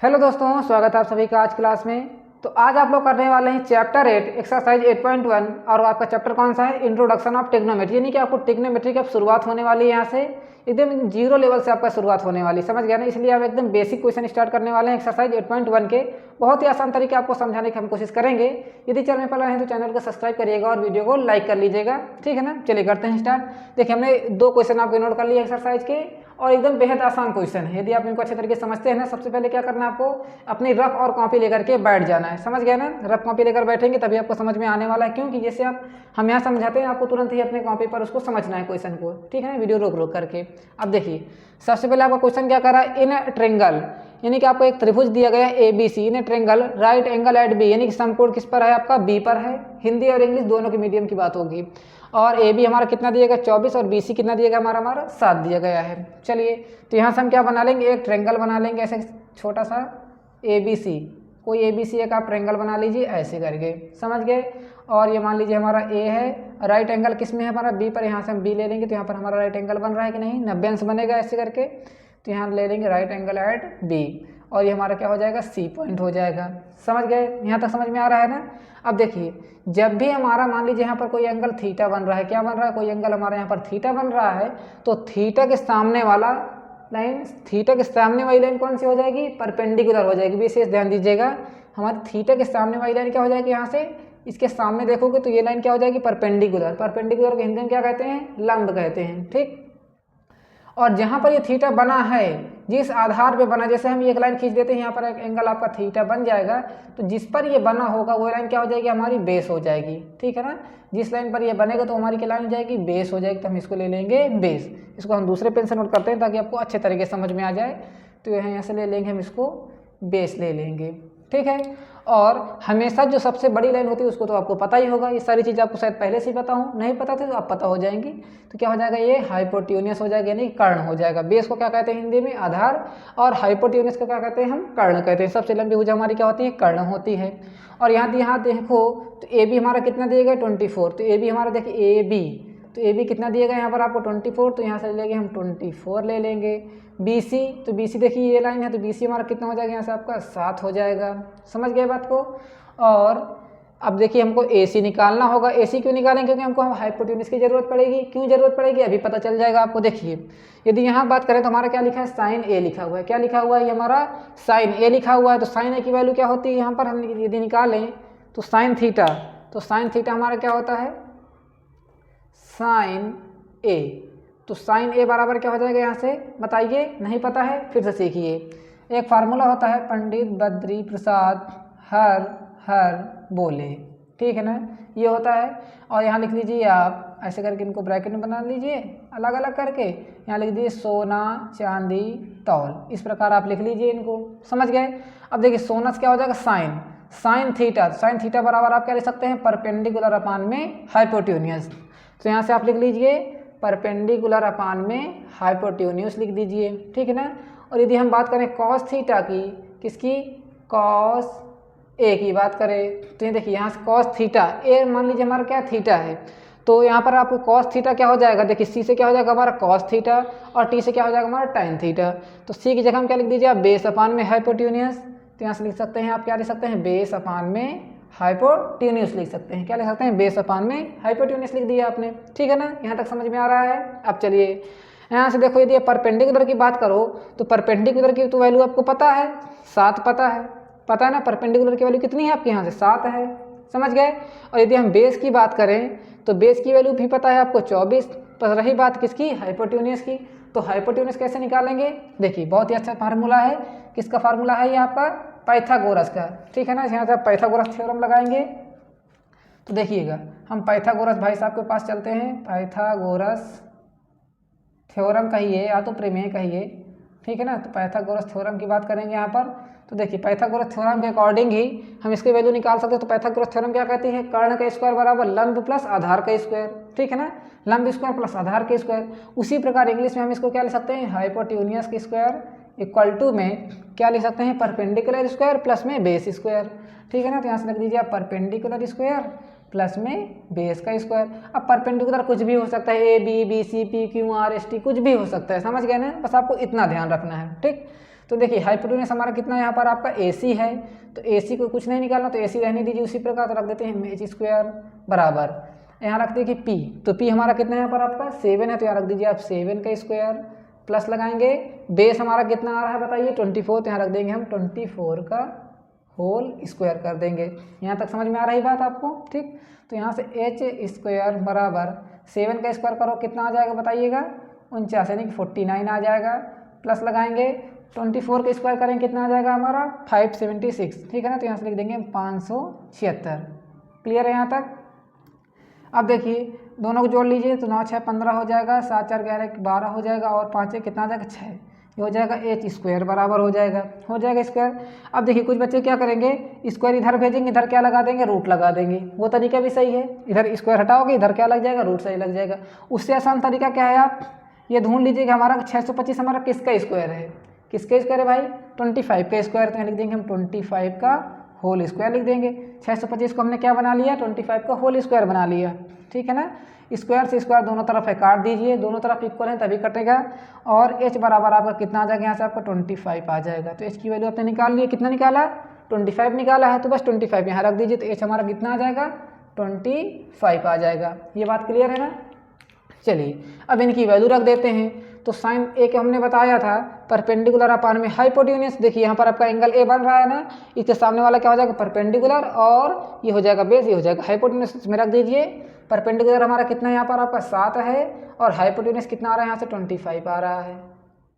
Hello दोस्तों, स्वागत है आप सभी का आज क्लास में। तो आज आप लोग करने वाले हैं चैप्टर 8 एक्सरसाइज 8.1 और आपका चैप्टर कौन सा है? Introduction of trigonometry. यानी कि आपको ट्रिग्नोमेट्री की शुरुआत होने वाली है, यहाँ से एकदम जीरो लेवल से आपका शुरुआत होने वाली, समझ गया ना। इसलिए आप एकदम बेसिक क्वेश्चन स्टार्ट करने वाले हैं एक्सरसाइज 8.1 के। बहुत ही आसान तरीके आपको समझाने की हम कोशिश करेंगे। यदि चैनल पर हैं तो चैनल को सब्सक्राइब करिएगा और वीडियो को लाइक कर लीजिएगा, ठीक है ना। चलिए करते हैं स्टार्ट। देखिए हमने 2 क्वेश्चन आपके नोट कर लिए एक्सरसाइज के और एकदम बेहद आसान क्वेश्चन है। यदि आप इनको अच्छे तरीके से समझते हैं ना, सबसे पहले क्या करना है आपको अपनी रफ और कॉपी लेकर के बैठ जाना है, समझ गया ना। रफ कॉपी लेकर बैठेंगे तभी आपको समझ में आने वाला है, क्योंकि जैसे हम यहाँ समझाते हैं आपको तुरंत ही अपने कॉपी पर उसको समझना है क्वेश्चन को, ठीक है ना। वीडियो रोक रोक करके अब देखिए सबसे पहले आपका क्वेश्चन क्या कर रहा है? इन ट्रेंगल, यानी कि आपको एक त्रिभुज दिया गया है ABC, in triangle right angle at B, यानी कि समकोण किस पर है? आपका बी पर है। हिंदी और इंग्लिश दोनों के मीडियम की बात होगी। और AB हमारा कितना दिया गया? 24 और BC कितना दिया गया? हमारा 7 दिया गया है। चलिए तो यहाँ से हम क्या बना लेंगे? एक ट्रेंगल बना लेंगे ऐसे छोटा सा ABC, कोई ABC एक आप ट्रेंगल बना लीजिए ऐसे करके, समझ गए। और ये मान लीजिए हमारा A है, राइट एंगल किस में है? हमारा B पर। यहाँ से हम B ले लेंगे तो यहाँ पर हमारा राइट एंगल बन रहा है कि नहीं? 90 अंश बनेगा ऐसे करके। तो यहाँ ले लेंगे राइट एंगल एट B और ये हमारा क्या हो जाएगा? C पॉइंट हो जाएगा, समझ गए। यहाँ तक समझ में आ रहा है ना। अब देखिए जब भी हमारा मान लीजिए यहाँ पर कोई एंगल थीटा बन रहा है, क्या बन रहा है? कोई एंगल हमारा यहाँ पर थीटा बन रहा है, तो थीटा के सामने वाला लाइन, थीटा के सामने वाली लाइन कौन सी हो जाएगी? परपेंडिकुलर हो जाएगी। विशेष ध्यान दीजिएगा, हमारी थीटा के सामने वाली लाइन क्या हो जाएगी? यहाँ से इसके सामने देखोगे तो ये लाइन क्या हो जाएगी? परपेंडिकुलर। परपेंडिकुलर को हिंदी में क्या कहते हैं? लंब कहते हैं, ठीक। और जहाँ पर ये थीटा बना है, जिस आधार पे बना, जैसे हम एक लाइन खींच देते हैं यहाँ पर एक एंगल आपका थीटा बन जाएगा, तो जिस पर ये बना होगा वो लाइन क्या हो जाएगी? हमारी बेस हो जाएगी, ठीक है ना। जिस लाइन पर ये बनेगा तो हमारी क्या लाइन हो जाएगी? बेस हो जाएगी। तो हम इसको ले लेंगे बेस। इसको हम दूसरे पेन से नोट करते हैं ताकि आपको अच्छे तरीके से समझ में आ जाए। तो यहाँ से ले लेंगे हम इसको बेस ले लेंगे, ठीक है। और हमेशा जो सबसे बड़ी लाइन होती है उसको तो आपको पता ही होगा। ये सारी चीज़ आपको शायद पहले से ही पता हो, नहीं पता थे तो आप पता हो जाएंगी। तो क्या हो जाएगा? ये हाइपोटेन्यूस हो जाएगा, यानी कर्ण हो जाएगा। बेस को क्या कहते हैं हिंदी में? आधार। और हाइपोटेन्यूस को क्या कहते हैं? हम कर्ण कहते हैं। सबसे लंबी भुजा हमारी क्या होती है? कर्ण होती है। और यहाँ देखो तो AB हमारा कितना दिया गया? 24। तो AB हमारा देखिए AB, तो AB कितना दिया गया यहाँ पर आपको? 24। तो यहाँ से ले लेंगे हम 24 ले लेंगे। BC, तो BC देखिए ये लाइन है, तो BC हमारा कितना हो जाएगा? यहाँ से आपका 7 हो जाएगा, समझ गए बात को। और अब देखिए हमको AC निकालना होगा। AC क्यों निकालेंगे? क्योंकि हमको हाइपोटेन्यूस की जरूरत पड़ेगी। क्यों जरूरत पड़ेगी अभी पता चल जाएगा आपको। देखिए यदि यहाँ बात करें तो हमारा क्या लिखा है? साइन A लिखा हुआ है। क्या लिखा हुआ है? ये हमारा साइन A लिखा हुआ है। तो साइन A की वैल्यू क्या होती है? यहाँ पर हम यदि निकालें तो साइन थीटा, तो साइन थीटा हमारा क्या होता है? Sine A। तो साइन A बराबर क्या हो जाएगा? यहाँ से बताइए, नहीं पता है? फिर से सीखिए। एक फार्मूला होता है, पंडित बद्री प्रसाद हर हर बोले, ठीक है ना, ये होता है। और यहाँ लिख लीजिए आप ऐसे करके, इनको ब्रैकेट में बना लीजिए अलग अलग करके। यहाँ लिख दीजिए सोना चांदी तौल, इस प्रकार आप लिख लीजिए इनको, समझ गए। अब देखिए सोना से क्या हो जाएगा? Sine, sine theta. Sine theta बराबर आप क्या लिख सकते हैं? परपेंडिकुलर अपान में हाइपोटेन्यूस। तो यहाँ से आप लिख लीजिए परपेंडिकुलर अपान में हाइपोटेन्यूस लिख दीजिए, ठीक है ना। और यदि हम बात करें कॉस थीटा की, किसकी? कॉस A की बात करें तो ये देखिए यहाँ से कॉस थीटा, A मान लीजिए हमारा क्या थीटा है, तो यहाँ पर आपको कॉस थीटा क्या हो जाएगा? देखिए C से क्या हो जाएगा? हमारा कॉस थीटा, और T से क्या हो जाएगा? हमारा टाइन थीटा। तो C की जगह हम क्या लिख दीजिए आप? बेस अपान में हाइपोटेन्यूस। तो यहाँ से लिख सकते हैं आप, क्या लिख सकते हैं? बेस अपान में हाइपोटेन्यूस लिख सकते हैं। क्या लिख सकते हैं? बेस अपान में हाइपोटेन्यूस लिख दिया आपने, ठीक है ना। यहाँ तक समझ में आ रहा है। अब चलिए यहाँ से देखो, यदि परपेंडिकुलर की बात करो तो परपेंडिकुलर की तो वैल्यू आपको पता है, 7 पता है ना। परपेंडिकुलर की वैल्यू कितनी है आपके? यहाँ से 7 है, समझ गए। और यदि हम बेस की बात करें तो बेस की वैल्यू भी पता है आपको 24। पर रही बात किसकी? हाइपोटेन्यूस की। तो हाइपोटेन्यूस कैसे निकालेंगे? देखिए बहुत ही अच्छा फार्मूला है। किसका फार्मूला है ये? आपका पाइथागोरस का, ठीक है ना। यहाँ से आप पाइथागोरस थ्योरम लगाएंगे तो देखिएगा, हम पाइथागोरस भाई साहब के पास चलते हैं। पाइथागोरस थ्योरम कहिए या तो प्रमेय कहिए, ठीक है ना। तो पाइथागोरस थ्योरम की बात करेंगे यहाँ पर। तो देखिए पाइथागोरस थ्योरम के अकॉर्डिंग ही हम इसकी वैल्यू निकाल सकते हैं। तो पाइथागोरस थ्योरम क्या कहती है? कर्ण का स्क्वायर बराबर लंब प्लस आधार का स्क्वायर, ठीक है ना। लंब स्क्वायर प्लस आधार के स्क्वायर। उसी प्रकार इंग्लिश में हम इसको क्या लिख सकते हैं? हाइपोटेन्यूस के स्क्वायर इक्वल टू में क्या लिख सकते हैं? परपेंडिकुलर स्क्वायर प्लस में बेस स्क्वायर, ठीक है ना। तो यहाँ से लिख दीजिए आप परपेंडिकुलर स्क्वायर प्लस में बेस का स्क्वायर। अब परपेंडिकुलर कुछ भी हो सकता है, A B B C P Q R S T कुछ भी हो सकता है, समझ गए ना। बस आपको इतना ध्यान रखना है, ठीक। तो देखिए हाइपोटेन्यूज हमारा कितना है यहाँ पर आपका AC है, तो AC को कुछ नहीं निकालना, तो AC रहने दीजिए उसी प्रकार, तो रख देते हैं h स्क्वायर बराबर, यहाँ रखते हैं कि P, तो P हमारा कितना है यहाँ पर आपका 7 है, तो यहाँ रख दीजिए आप 7 का स्क्वायर, प्लस लगाएंगे बेस हमारा कितना आ रहा है बताइए 24, तो यहाँ रख देंगे हम 24 का होल स्क्वायर कर देंगे। यहाँ तक समझ में आ रही बात आपको, ठीक। तो यहाँ से h स्क्वायर बराबर 7 का स्क्वायर करो कितना आ जाएगा बताइएगा 49, यानी कि 49 आ जाएगा, प्लस लगाएंगे 24 का स्क्वायर करेंगे कितना आ जाएगा हमारा 576, ठीक है ना। तो यहाँ से लिख देंगे 576। क्लियर है यहाँ तक। अब देखिए दोनों को जोड़ लीजिए, तो 9 6 15 हो जाएगा, 7 4 11 12 हो जाएगा, और 5 कितना आ जाएगा 6, ये हो जाएगा h स्क्वायर बराबर हो जाएगा स्क्वायर। अब देखिए कुछ बच्चे क्या करेंगे, स्क्वायर इधर भेजेंगे, इधर क्या लगा देंगे रूट लगा देंगे, वो तरीका भी सही है, इधर स्क्वायर हटाओगे इधर क्या लग जाएगा रूट सही लग जाएगा। उससे आसान तरीका क्या है, आप ये ढूंढ लीजिएगा हमारा 625 हमारा किसका स्क्वायर है, किसका स्क्वायर है भाई 25 का स्क्वायर, तो यहाँ लिख देंगे हम 25 का होल स्क्वायर लिख देंगे। 625 को हमने क्या बना लिया 25 का होल स्क्वायर बना लिया, ठीक है ना। स्क्वायर से स्क्वायर दोनों तरफ है काट दीजिए, दोनों तरफ इक्वल है तभी कटेगा, और h बराबर आपका कितना आ जाएगा यहाँ से आपका 25 आ जाएगा। तो h की वैल्यू आपने निकाल ली, कितना निकाला 25 निकाला है, तो बस 25 यहाँ रख दीजिए, तो h हमारा कितना आ जाएगा 25 आ जाएगा। ये बात क्लियर है ना। चलिए अब इनकी वैल्यू रख देते हैं। तो साइन ए के हमने बताया था परपेंडिकुलर अपान में हाइपोटेन्यूज, देखिए यहाँ पर आपका एंगल ए बन रहा है ना, इसके सामने वाला क्या हो जाएगा परपेंडिकुलर, और ये हो जाएगा बेस, ये हो जाएगा हाइपोटेन्यूज में रख दीजिए। परपेंडिकुलर हमारा कितना है यहाँ पर आपका 7 है, और हाइपोटेन्यूज कितना आ रहा है यहाँ से 25 आ रहा है।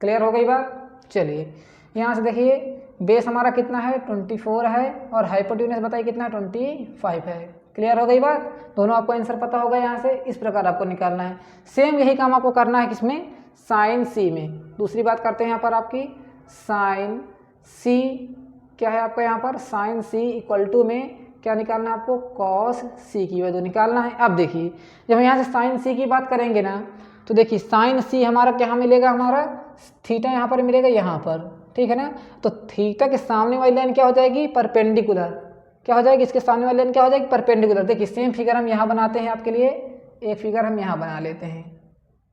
क्लियर हो गई बात। चलिए यहाँ से देखिए बेस हमारा कितना है 24 है, और हाइपोटेन्यूज बताइए कितना है 25 है। क्लियर हो गई बात, दोनों आपको आंसर पता होगा। यहाँ से इस प्रकार आपको निकालना है। सेम यही काम आपको करना है किसमें, साइन सी में। दूसरी बात करते हैं यहाँ पर आपकी साइन सी क्या है आपका, यहाँ पर साइन सी इक्वल टू में क्या निकालना है आपको कॉस सी की वैल्यू निकालना है। अब देखिए जब हम यहाँ से साइन सी की बात करेंगे ना, तो देखिए साइन सी हमारा क्या मिलेगा, हमारा थीटा यहाँ पर मिलेगा यहाँ पर, ठीक है ना। तो थीटा के सामने वाली लाइन क्या हो जाएगी परपेंडिकुलर, क्या हो जाएगी इसके सामने वाली लाइन क्या हो जाएगी परपेंडिकुलर। देखिए सेम फिगर हम यहाँ बनाते हैं आपके लिए, एक फिगर हम यहाँ बना लेते हैं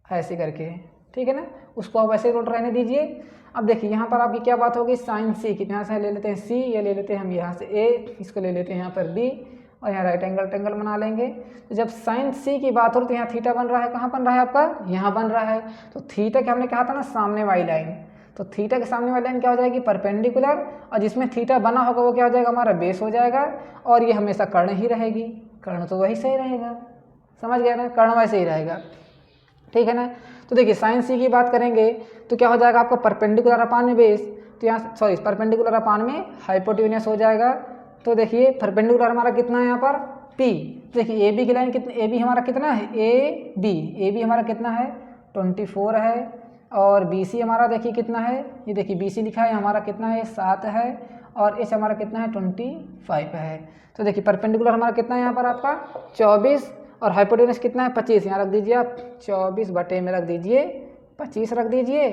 ऐसे करके, ठीक है ना, उसको आप वैसे नोट रहने दीजिए। अब देखिए यहाँ पर आपकी क्या बात होगी साइन सी की, यहाँ से ले लेते हैं सी, ये ले लेते हैं हम यहाँ से ए, इसको ले लेते हैं यहाँ पर बी, और यहाँ राइट एंगल बना लेंगे। तो जब साइन सी की बात हो तो यहाँ थीटा बन रहा है, कहाँ बन रहा है आपका यहाँ बन रहा है। तो थीटा के हमने कहा था ना सामने वाली लाइन, तो थीटा के सामने वाली लाइन क्या हो जाएगी परपेंडिकुलर, और जिसमें थीटा बना होगा वो क्या हो जाएगा हमारा बेस हो जाएगा, और ये हमेशा कर्ण ही रहेगी। कर्ण तो वही सही रहेगा, समझ गया ना, कर्ण वैसे ही रहेगा, ठीक है ना। तो देखिए साइन सी की बात करेंगे तो क्या हो जाएगा आपका परपेंडिकुलर अपान में बेस, तो यहाँ सॉरी परपेंडिकुलर अपान में हाइपोटेन्यूज हो जाएगा। तो देखिए परपेंडिकुलर हमारा कितना है यहाँ पर P, देखिए ए बी की लाइन कितनी, ए बी हमारा कितना है ए बी हमारा कितना है 24 है, और बी सी हमारा देखिए कितना है, ये देखिए बी सी लिखा है हमारा कितना है 7 है, और एच हमारा कितना है 25 है। तो देखिए परपेंडिकुलर हमारा कितना है यहाँ पर आपका 24, और हाइपोटेन्यूज कितना है 25, यहाँ रख दीजिए आप 24 बटे में रख दीजिए 25 रख दीजिए।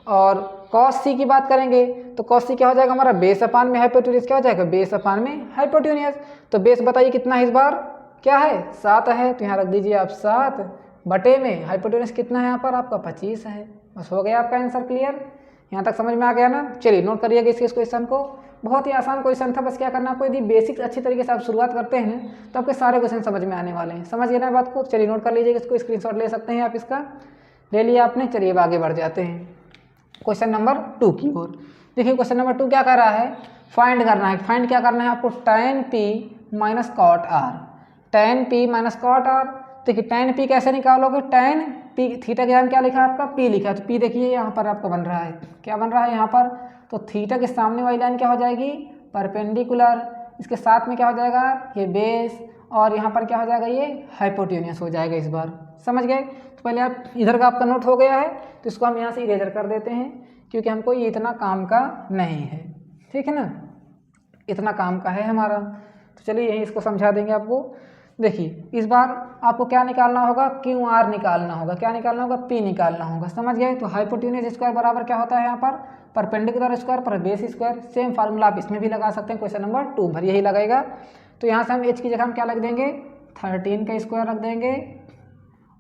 और कॉस सी की बात करेंगे तो कॉस सी क्या हो जाएगा हमारा बेस अपान में हाइपोटेन्यूज, क्या हो जाएगा बेस अपान में हाइपोटेन्यूज। तो बेस बताइए कितना है इस बार क्या है 7 है, तो यहाँ रख दीजिए आप 7 बटे में हाइपोटेन्यूज कितना है यहाँ पर आपका 25 है। बस हो गया आपका आंसर। क्लियर, यहाँ तक समझ में आ गया ना। चलिए नोट करिएगा इस क्वेश्चन को, बहुत ही आसान क्वेश्चन था। बस क्या करना आपको, यदि बेसिक्स अच्छी तरीके से आप शुरुआत करते हैं तो आपके सारे क्वेश्चन समझ में आने वाले हैं। समझ गए ना बात को। चलिए नोट कर लीजिएगा, इसको स्क्रीनशॉट ले सकते हैं आप, इसका ले लिया आपने। चलिए अब आगे बढ़ जाते हैं क्वेश्चन नंबर 2 की ओर। देखिए क्वेश्चन नंबर 2 क्या कर रहा है, फाइंड करना है। फाइंड क्या करना है आपको, tan p minus cot r, tan p minus cot r. देखिए tan p कैसे निकालोगे, tan p थीटा के यहाँ क्या लिखा है आपका p लिखा है, तो p देखिए यहाँ पर आपका बन रहा है, क्या बन रहा है यहाँ पर, तो थीटा के सामने वाली लाइन क्या हो जाएगी परपेंडिकुलर, इसके साथ में क्या हो जाएगा ये बेस, और यहाँ पर क्या हो जाएगा ये हाइपोटेन्यूज हो जाएगा इस बार। समझ गए। तो पहले आप इधर का आपका नोट हो गया है, तो इसको हम यहाँ से इरेजर कर देते हैं, क्योंकि हमको ये इतना काम का नहीं है, ठीक है ना, इतना काम का है हमारा। तो चलिए यही इसको समझा देंगे आपको। देखिए इस बार आपको क्या निकालना होगा, क्यू आर निकालना होगा, क्या निकालना होगा पी निकालना होगा। समझ गए। तो हाइपोटेन्यूज स्क्वायर बराबर क्या होता है यहाँ पर परपेंडिकुलर स्क्वायर पर बेस स्क्वायर। सेम फार्मूला आप इसमें भी लगा सकते हैं, क्वेश्चन नंबर 2 भर यही लगाएगा। तो यहाँ से हम एच की जगह हम क्या रख देंगे 13 का स्क्वायर रख देंगे,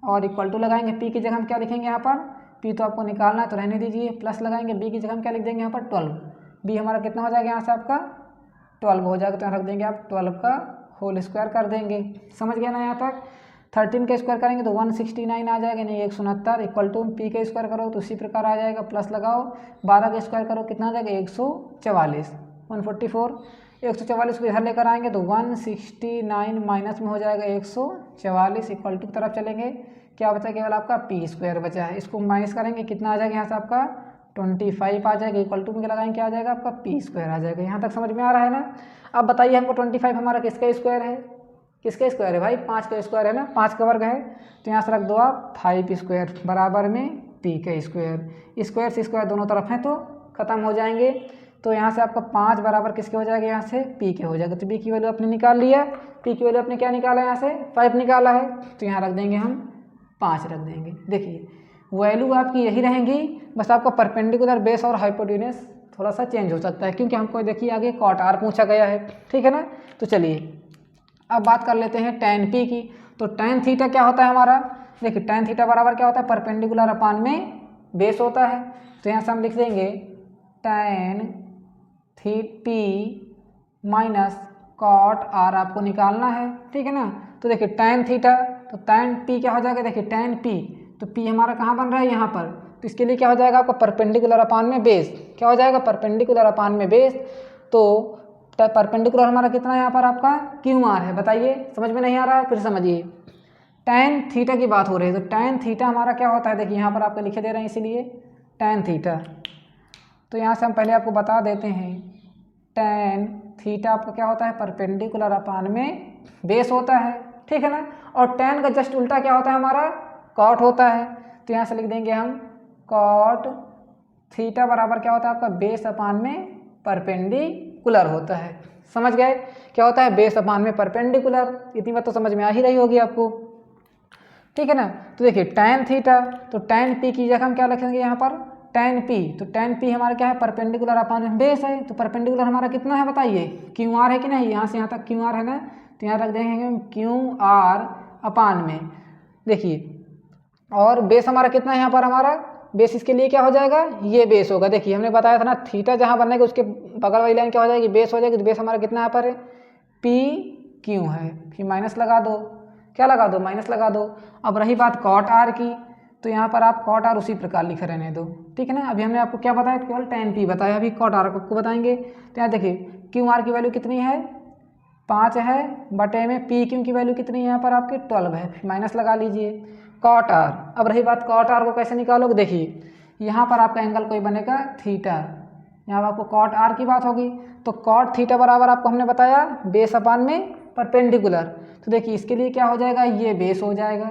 और इक्वल टू लगाएंगे। पी की जगह हम क्या लिखेंगे यहाँ पर पी तो आपको निकालना है तो रहने दीजिए, प्लस लगाएंगे, बी की जगह हम क्या लिख देंगे यहाँ पर 12, बी हमारा कितना हो जाएगा यहाँ से आपका 12 हो जाएगा, तो यहाँ रख देंगे आप 12 का होल स्क्वायर कर देंगे। समझ गया ना यहाँ तक। 13 का स्क्वायर करेंगे तो 169 आ जाएगा, नहीं 169 इक्वल टू पी का स्क्वायर करो तो उसी प्रकार आ जाएगा, प्लस लगाओ 12 का स्क्वायर करो कितना आ जाएगा 144, 144, 144 को इधर लेकर आएंगे तो 169 माइनस में हो जाएगा 144 इक्वल टू की तरफ चलेंगे, क्या बचा केवल आपका पी स्क्वायर बचा है, इसको माइनस करेंगे कितना आ जाएगा यहाँ से आपका 25 आ जाएगा, इक्वल टू में लगाएंगे क्या आ जाएगा आपका पी स्क्वायर आ जाएगा। यहाँ तक समझ में आ रहा है ना। अब बताइए हमको 25 हमारा किसका स्क्वायर है, किसका स्क्वायर है भाई 5 का स्क्वायर है ना, 5 का वर्ग है, तो यहाँ से रख दो आप 5 स्क्वायर बराबर में पी का स्क्वायर, स्क्वायर से स्क्वायर दोनों तरफ हैं तो खत्म हो जाएंगे, तो यहाँ से आपका 5 बराबर किसके हो जाएगा यहाँ से पी के हो जाएगा, तो पी की वैल्यू आपने निकाल लिया, पी की वैल्यू आपने क्या निकाला यहाँ से 5 निकाला है, तो यहाँ रख देंगे हम 5 रख देंगे। देखिए वैल्यू आपकी यही रहेंगी, बस आपका परपेंडिकुलर बेस और हाइपोटेन्यूस थोड़ा सा चेंज हो सकता है, क्योंकि हमको देखिए आगे कॉट आर पूछा गया है, ठीक है ना। तो चलिए अब बात कर लेते हैं tan p की। तो tan थीटा क्या होता है हमारा, देखिए tan थीटा बराबर क्या होता है परपेंडिकुलर अपान में बेस होता है, तो यहाँ से हम लिख देंगे tan p minus cot r आपको निकालना है, ठीक है ना। तो देखिए tan थीटा, तो tan p क्या हो जाएगा, देखिए tan p, तो p हमारा कहाँ बन रहा है यहाँ पर, तो इसके लिए क्या हो जाएगा आपका परपेंडिकुलर अपान में बेस, क्या हो जाएगा परपेंडिकुलर अपान में बेस, तो परपेंडिकुलर हमारा कितना है यहाँ पर आपका क्यू आर है। बताइए समझ में नहीं आ रहा है, फिर समझिए tan थीटा की बात हो रही है, तो tan थीटा हमारा क्या होता है, देखिए यहाँ पर आपको लिखे दे रहे हैं इसीलिए tan थीटा, तो यहाँ से हम पहले आपको बता देते हैं tan थीटा आपका क्या होता है परपेंडिकुलर अपान में बेस होता है, ठीक है ना। और tan का जस्ट उल्टा क्या होता है हमारा कॉट होता है, तो यहाँ से लिख देंगे हम कॉट थीटा बराबर क्या होता है आपका बेस अपान में परपेंडिकुलर होता है। समझ गए क्या होता है बेस अपान में परपेंडिकुलर, इतनी बात तो समझ में आ ही रही होगी आपको, ठीक है ना। तो देखिए tan थीटा, तो tan p की जगह हम क्या लिखेंगे यहाँ पर tan p, तो tan p हमारा क्या है परपेंडिकुलर अपान में बेस है, तो परपेंडिकुलर हमारा कितना है बताइए क्यू आर है कि नहीं, यहाँ से यहाँ तक क्यू आर है ना, तो यहाँ रख देंगे क्यू आर अपान में। देखिए और बेस हमारा कितना है यहाँ पर, हमारा बेस इसके लिए क्या हो जाएगा ये बेस होगा। देखिए हमने बताया था ना थीटा जहाँ बनेगा उसके बगल वाली लाइन क्या हो जाएगी बेस हो जाएगी, तो बेस हमारा कितना यहाँ पर है पी क्यू है, फिर माइनस लगा दो, क्या लगा दो माइनस लगा दो। अब रही बात कॉट आर की, तो यहाँ पर आप कॉट आर उसी प्रकार लिखे रहने दो, ठीक है ना। अभी हमने आपको क्या बताया केवल tan p बताया, अभी कॉट आर को बताएंगे। तो यहाँ देखिए क्यू आर की वैल्यू कितनी है 5 है बटे में पी क्यू की वैल्यू कितनी है यहाँ पर आपकी 12 है, माइनस लगा लीजिए कॉट आर। अब रही बात कॉट आर को कैसे निकालोगे, देखिए यहाँ पर आपका एंगल कोई बनेगा थीटा, यहाँ पर आपको कॉट आर की बात होगी, तो कॉट थीटा बराबर आपको हमने बताया बेस अपान में परपेंडिकुलर, तो देखिए इसके लिए क्या हो जाएगा ये बेस हो जाएगा,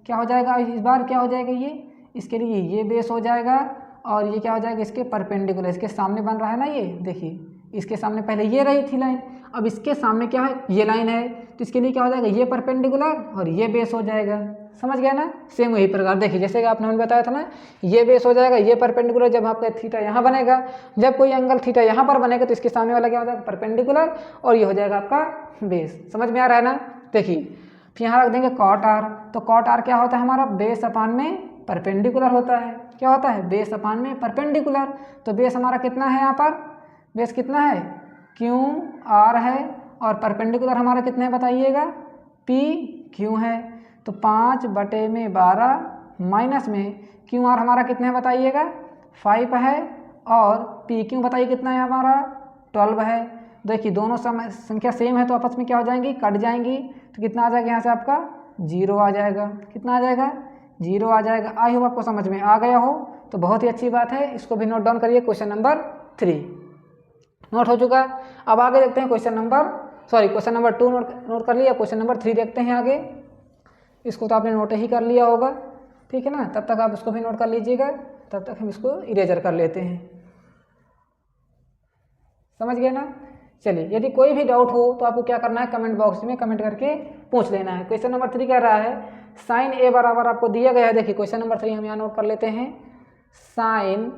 क्या हो जाएगा इस बार क्या हो जाएगा ये, इसके लिए ये बेस हो जाएगा और ये क्या हो जाएगा इसके परपेंडिकुलर, इसके सामने बन रहा है ना ये, देखिए इसके सामने पहले ये रही थी लाइन, अब इसके सामने क्या है ये लाइन है, तो इसके लिए क्या हो जाएगा ये परपेंडिकुलर और ये बेस हो जाएगा। समझ गया ना। सेम वही प्रकार देखिए जैसे कि आपने हमें बताया था ना ये बेस हो जाएगा ये परपेंडिकुलर, जब आपका थीटा यहाँ बनेगा, जब कोई एंगल थीटा यहाँ पर बनेगा तो इसके सामने वाला क्या हो जाएगा परपेंडिकुलर और ये हो जाएगा आपका बेस। समझ में आ रहा है ना। देखिए फिर यहाँ रख देंगे कॉट आर, तो कॉट आर क्या होता है हमारा बेस अपान में परपेंडिकुलर होता है, क्या होता है बेस अपान में परपेंडिकुलर, तो बेस हमारा कितना है यहाँ पर बेस कितना है क्यू आर है और परपेंडिकुलर हमारा कितना है बताइएगा पी क्यू है, तो 5/12 माइनस में क्यू आर हमारा कितना है बताइएगा 5 है और पी क्यू बताइए कितना है हमारा 12 है। देखिए दोनों संख्या सेम है तो आपस में क्या हो जाएंगी कट जाएंगी, तो कितना आ जाएगा यहाँ से आपका 0 आ जाएगा, कितना आ जाएगा 0 आ जाएगा। आई होप आपको समझ में आ गया हो तो बहुत ही अच्छी बात है, इसको भी नोट डाउन करिए। क्वेश्चन नंबर 3 नोट हो चुका। अब आगे देखते हैं क्वेश्चन नंबर 2 नोट कर लिया, क्वेश्चन नंबर 3 देखते हैं आगे। इसको तो आपने नोट ही कर लिया होगा, ठीक है ना, तब तक आप इसको भी नोट कर लीजिएगा, तब तक हम इसको इरेजर कर लेते हैं। समझ गए ना। चलिए यदि कोई भी डाउट हो तो आपको क्या करना है कमेंट बॉक्स में कमेंट करके पूछ लेना है। क्वेश्चन नंबर 3 कह रहा है साइन ए बराबर आपको दिया गया है। देखिए क्वेश्चन नंबर 3 हम यहाँ नोट कर लेते हैं। साइन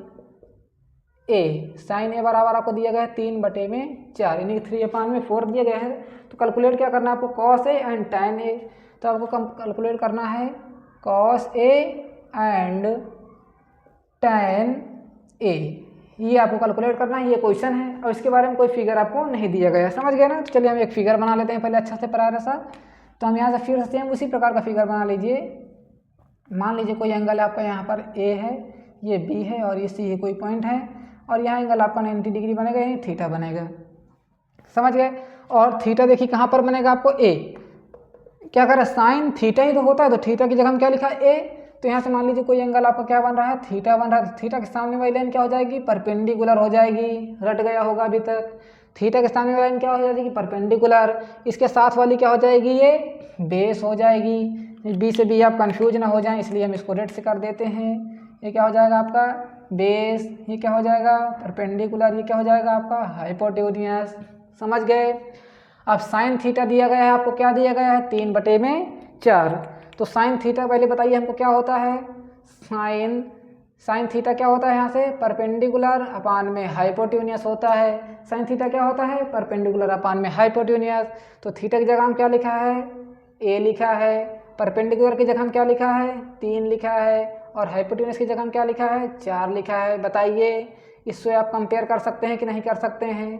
ए बराबर आपको दिया गया है 3/4 यानी 3/4 दिया गया है। तो कैलकुलेट क्या करना है आपको cos A and tan A, तो आपको कैलकुलेट करना है cos A and tan A, ये आपको कैलकुलेट करना है, ये क्वेश्चन है और इसके बारे में कोई फिगर आपको नहीं दिया गया है, समझ गए ना। तो चलिए हम एक फिगर बना लेते हैं पहले अच्छा से प्यारा सा। तो हम यहाँ से फिर सेम उसी प्रकार का फिगर बना लीजिए। मान लीजिए कोई एंगल आपका यहाँ पर A है, ये B है और ये C है, कोई पॉइंट है और यहाँ एंगल आपका 90 डिग्री बनेगा, यानी थीटा बनेगा, समझ गए। और थीटा देखिए कहाँ पर बनेगा आपको A, क्या करें साइन थीटा ही तो होता है, तो थीटा की जगह हम क्या लिखा है A। तो यहाँ से मान लीजिए कोई एंगल आपका क्या बन रहा है, थीटा बन रहा है, तो थीटा के सामने वाली लाइन क्या हो जाएगी, परपेंडिकुलर हो जाएगी, रट गया होगा अभी तक। थीटा के सामने वाली लाइन क्या हो जाएगी, परपेंडिकुलर, इसके साथ वाली क्या हो जाएगी, ये बेस हो जाएगी। बी से बी आप कंफ्यूज ना हो जाएं, इसलिए हम इसको रेड से कर देते हैं। ये क्या हो जाएगा आपका बेस, ये क्या हो जाएगा परपेंडिकुलर, ये क्या हो जाएगा आपका हाइपोटेन्यूज, समझ गए। अब साइन थीटा दिया गया है आपको, क्या दिया गया है 3/4। तो साइन थीटा पहले बताइए हमको क्या होता है, साइन थीटा क्या होता है, यहाँ से परपेंडिकुलर अपान में हाइपोटेन्यूज होता है। साइन थीटा क्या होता है, परपेंडिकुलर अपान में हाइपोटेन्यूज। तो थीटा की जगह हम क्या लिखा है, A लिखा है, परपेंडिकुलर की जगह हम क्या लिखा है 3 लिखा है और हाइपोटेन्यूज की जगह हम क्या लिखा है 4 लिखा है। बताइए इससे आप कंपेयर कर सकते हैं कि नहीं कर सकते हैं,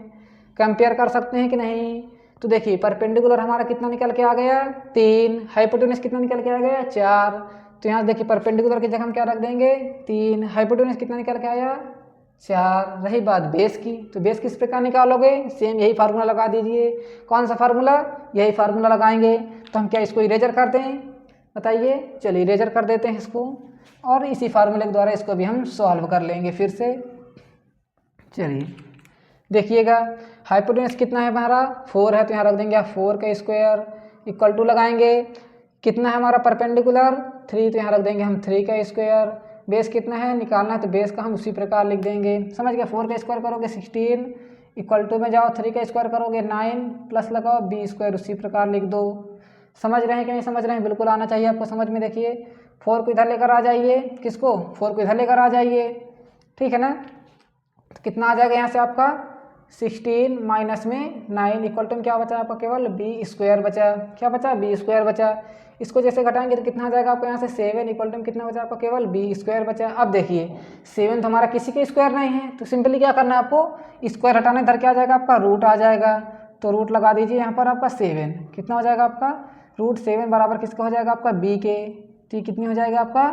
कंपेयर कर सकते हैं कि नहीं। तो देखिए परपेंडिकुलर हमारा कितना निकल के आ गया 3, हाइपोटेन्यूज कितना निकल के आ गया 4। तो यहाँ देखिए परपेंडिकुलर की जगह हम क्या रख देंगे 3, हाइपोटेन्यूज कितना निकल के आया 4। रही बात बेस की, तो बेस किस प्रकार निकालोगे, सेम यही फार्मूला लगा दीजिए। कौन सा फार्मूला, यही फार्मूला लगाएंगे। तो हम क्या इसको इरेजर कर दें, बताइए, चलिए इरेजर कर देते हैं इसको और इसी फार्मूले के द्वारा इसको भी हम सॉल्व कर लेंगे फिर से। चलिए देखिएगा हाइपोटेन्यूज कितना है हमारा 4 है, तो यहाँ रख देंगे आप 4 का स्क्वायर इक्वल टू लगाएंगे, कितना है हमारा परपेंडिकुलर 3, तो यहाँ रख देंगे हम 3 का स्क्वायर। बेस कितना है निकालना है, तो बेस का हम उसी प्रकार लिख देंगे, समझ गया। 4 का स्क्वायर करोगे 16 इक्वल टू में जाओ 3 का स्क्वायर करोगे 9 प्लस लगाओ b स्क्वायर उसी प्रकार लिख दो। समझ रहे हैं कि नहीं समझ रहे हैं, बिल्कुल आना चाहिए आपको समझ में। देखिए 4 को इधर लेकर आ जाइए, किसको 4 को इधर लेकर आ जाइए, ठीक है ना। तो कितना आ जाएगा यहाँ से आपका 16 माइनस में 9 इक्वल टू क्या बचा आपका केवल b स्क्वायर बचा, क्या बचा b स्क्वायर बचा। इसको जैसे घटाएंगे तो कितना आ जाएगा आपको यहाँ से 7 इक्वल टू कितना बचा आपका केवल b स्क्वायर बचा। अब देखिए 7 तो हमारा किसी के स्क्वायर नहीं है, तो सिंपली क्या करना है आपको स्क्वायर हटाने इधर क्या आ जाएगा आपका रूट आ जाएगा। तो रूट लगा दीजिए यहाँ पर आपका 7, कितना हो जाएगा आपका √7 बराबर किसका हो जाएगा आपका b के। तो कितनी हो जाएगा आपका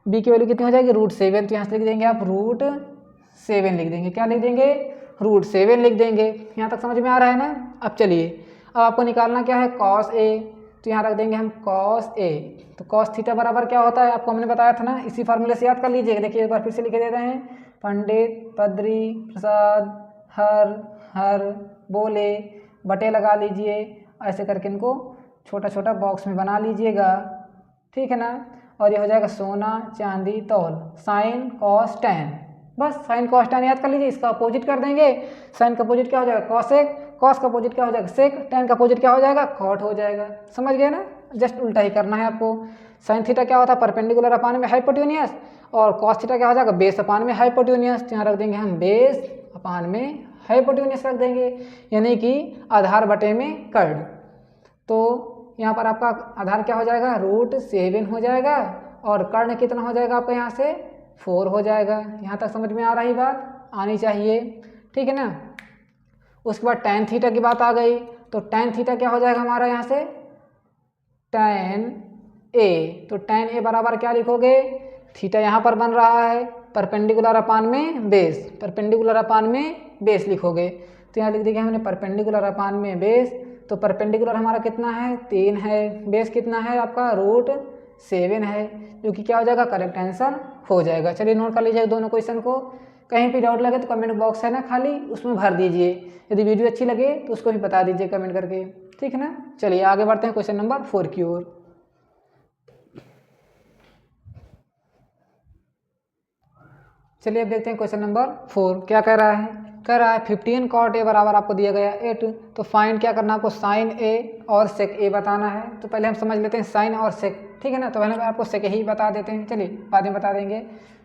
b की वैल्यू कितनी हो जाएगी √7, तो यहाँ से लिख देंगे आप √7 लिख देंगे, क्या लिख देंगे √7 लिख देंगे। यहाँ तक समझ में आ रहा है ना। अब चलिए अब आपको निकालना क्या है cos A, तो यहाँ रख देंगे हम cos A। तो cos थीटा बराबर क्या होता है आपको हमने बताया था ना, इसी फार्मूले से याद कर लीजिएगा। देखिए एक बार फिर से लिखे देते हैं, पंडित बद्री प्रसाद हर बोले बटे लगा लीजिए, ऐसे करके इनको छोटा छोटा बॉक्स में बना लीजिएगा, ठीक है ना। और ये हो जाएगा सोना चांदी तौल साइन कॉस टैन, बस साइन कॉस टैन याद कर लीजिए। इसका अपोजिट कर देंगे, साइन का अपोजिट क्या हो जाएगा कॉसेक, कॉस का अपोजिट क्या हो जाएगा सेक, टैन का अपोजिट क्या हो जाएगा कॉट हो जाएगा। समझ गए ना, जस्ट उल्टा ही करना है आपको। साइन थीटा क्या होता है परपेंडिकुलर अपान में हाइपोटेन्यूज, और कॉस थीटा क्या हो जाएगा बेस अपान में हाइपोटेन्यूज। यहाँ रख देंगे हम बेस अपान में हाइपोटेन्यूज रख देंगे, यानी कि आधार बटे में कर्ड। तो यहाँ पर आपका आधार क्या हो जाएगा √7 हो जाएगा और कर्ण कितना हो जाएगा आपका यहाँ से 4 हो जाएगा। यहाँ तक समझ में आ रही बात, आनी चाहिए, ठीक है ना। उसके बाद टैन थीटा की बात आ गई, तो टैन थीटा क्या हो जाएगा हमारा यहाँ से टैन ए। तो टैन ए बराबर क्या लिखोगे, थीटा यहाँ पर बन रहा है परपेंडिकुलर अपान में बेस, परपेंडिकुलर अपान में बेस लिखोगे। तो यहाँ लिख देंगे हमने परपेंडिकुलर अपान में बेस। तो परपेंडिकुलर हमारा कितना है 3 है, बेस कितना है आपका √7 है, जो कि क्या हो जाएगा करेक्ट आंसर हो जाएगा। चलिए नोट कर लीजिए दोनों क्वेश्चन को, कहीं भी डाउट लगे तो कमेंट बॉक्स है ना खाली, उसमें भर दीजिए। यदि वीडियो अच्छी लगे तो उसको भी बता दीजिए कमेंट करके, ठीक है ना। चलिए आगे बढ़ते हैं क्वेश्चन नंबर 4 की ओर। चलिए अब देखते हैं क्वेश्चन नंबर 4 क्या कह रहा है। कह रहा है 15 cot A बराबर आपको दिया गया 8, तो फाइंड क्या करना है आपको साइन A और सेक A बताना है। तो पहले हम समझ लेते हैं साइन और सेक, ठीक है ना। तो पहले आपको सेक ही बता देते हैं, चलिए बाद में बता देंगे,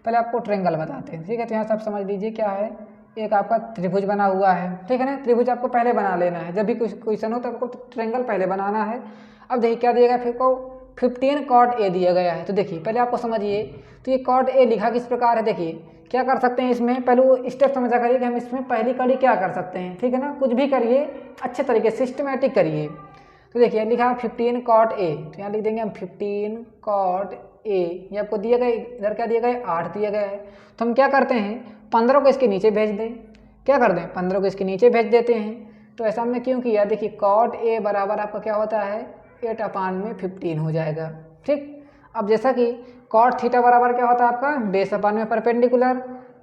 पहले आपको ट्रेंगल बताते हैं, ठीक है। तो यहाँ से आप समझ लीजिए क्या है, एक आपका त्रिभुज बना हुआ है, ठीक है ना। त्रिभुज आपको पहले बना लेना है, जब भी कुछ क्वेश्चन हो तो आपको ट्रेंगल पहले बनाना है। अब देखिए क्या दिएगा फिर को 15 कॉट ए दिया गया है। तो देखिए पहले आपको समझिए, तो ये कॉट ए लिखा किस प्रकार है। देखिए क्या कर सकते हैं इसमें, पहले वो स्टेप समझा करिए कि हम इसमें पहली कड़ी क्या कर सकते हैं, ठीक है ना। कुछ भी करिए अच्छे तरीके सिस्टमेटिक करिए। तो देखिए लिखा 15 कॉट ए, तो यहाँ लिख देंगे हम 15 कॉट ए। ये आपको दिया गया, इधर क्या दिया गया 8 दिया गया है। तो हम क्या करते हैं 15 को इसके नीचे भेज दें, क्या कर दें 15 को इसके नीचे भेज देते हैं। तो ऐसा हमने क्यों किया, देखिए कॉट ए बराबर आपका क्या होता है 8/15 हो जाएगा, ठीक। अब जैसा कि कॉट थीटा बराबर क्या होता है आपका बेस अपान में परपेंडिकुलर।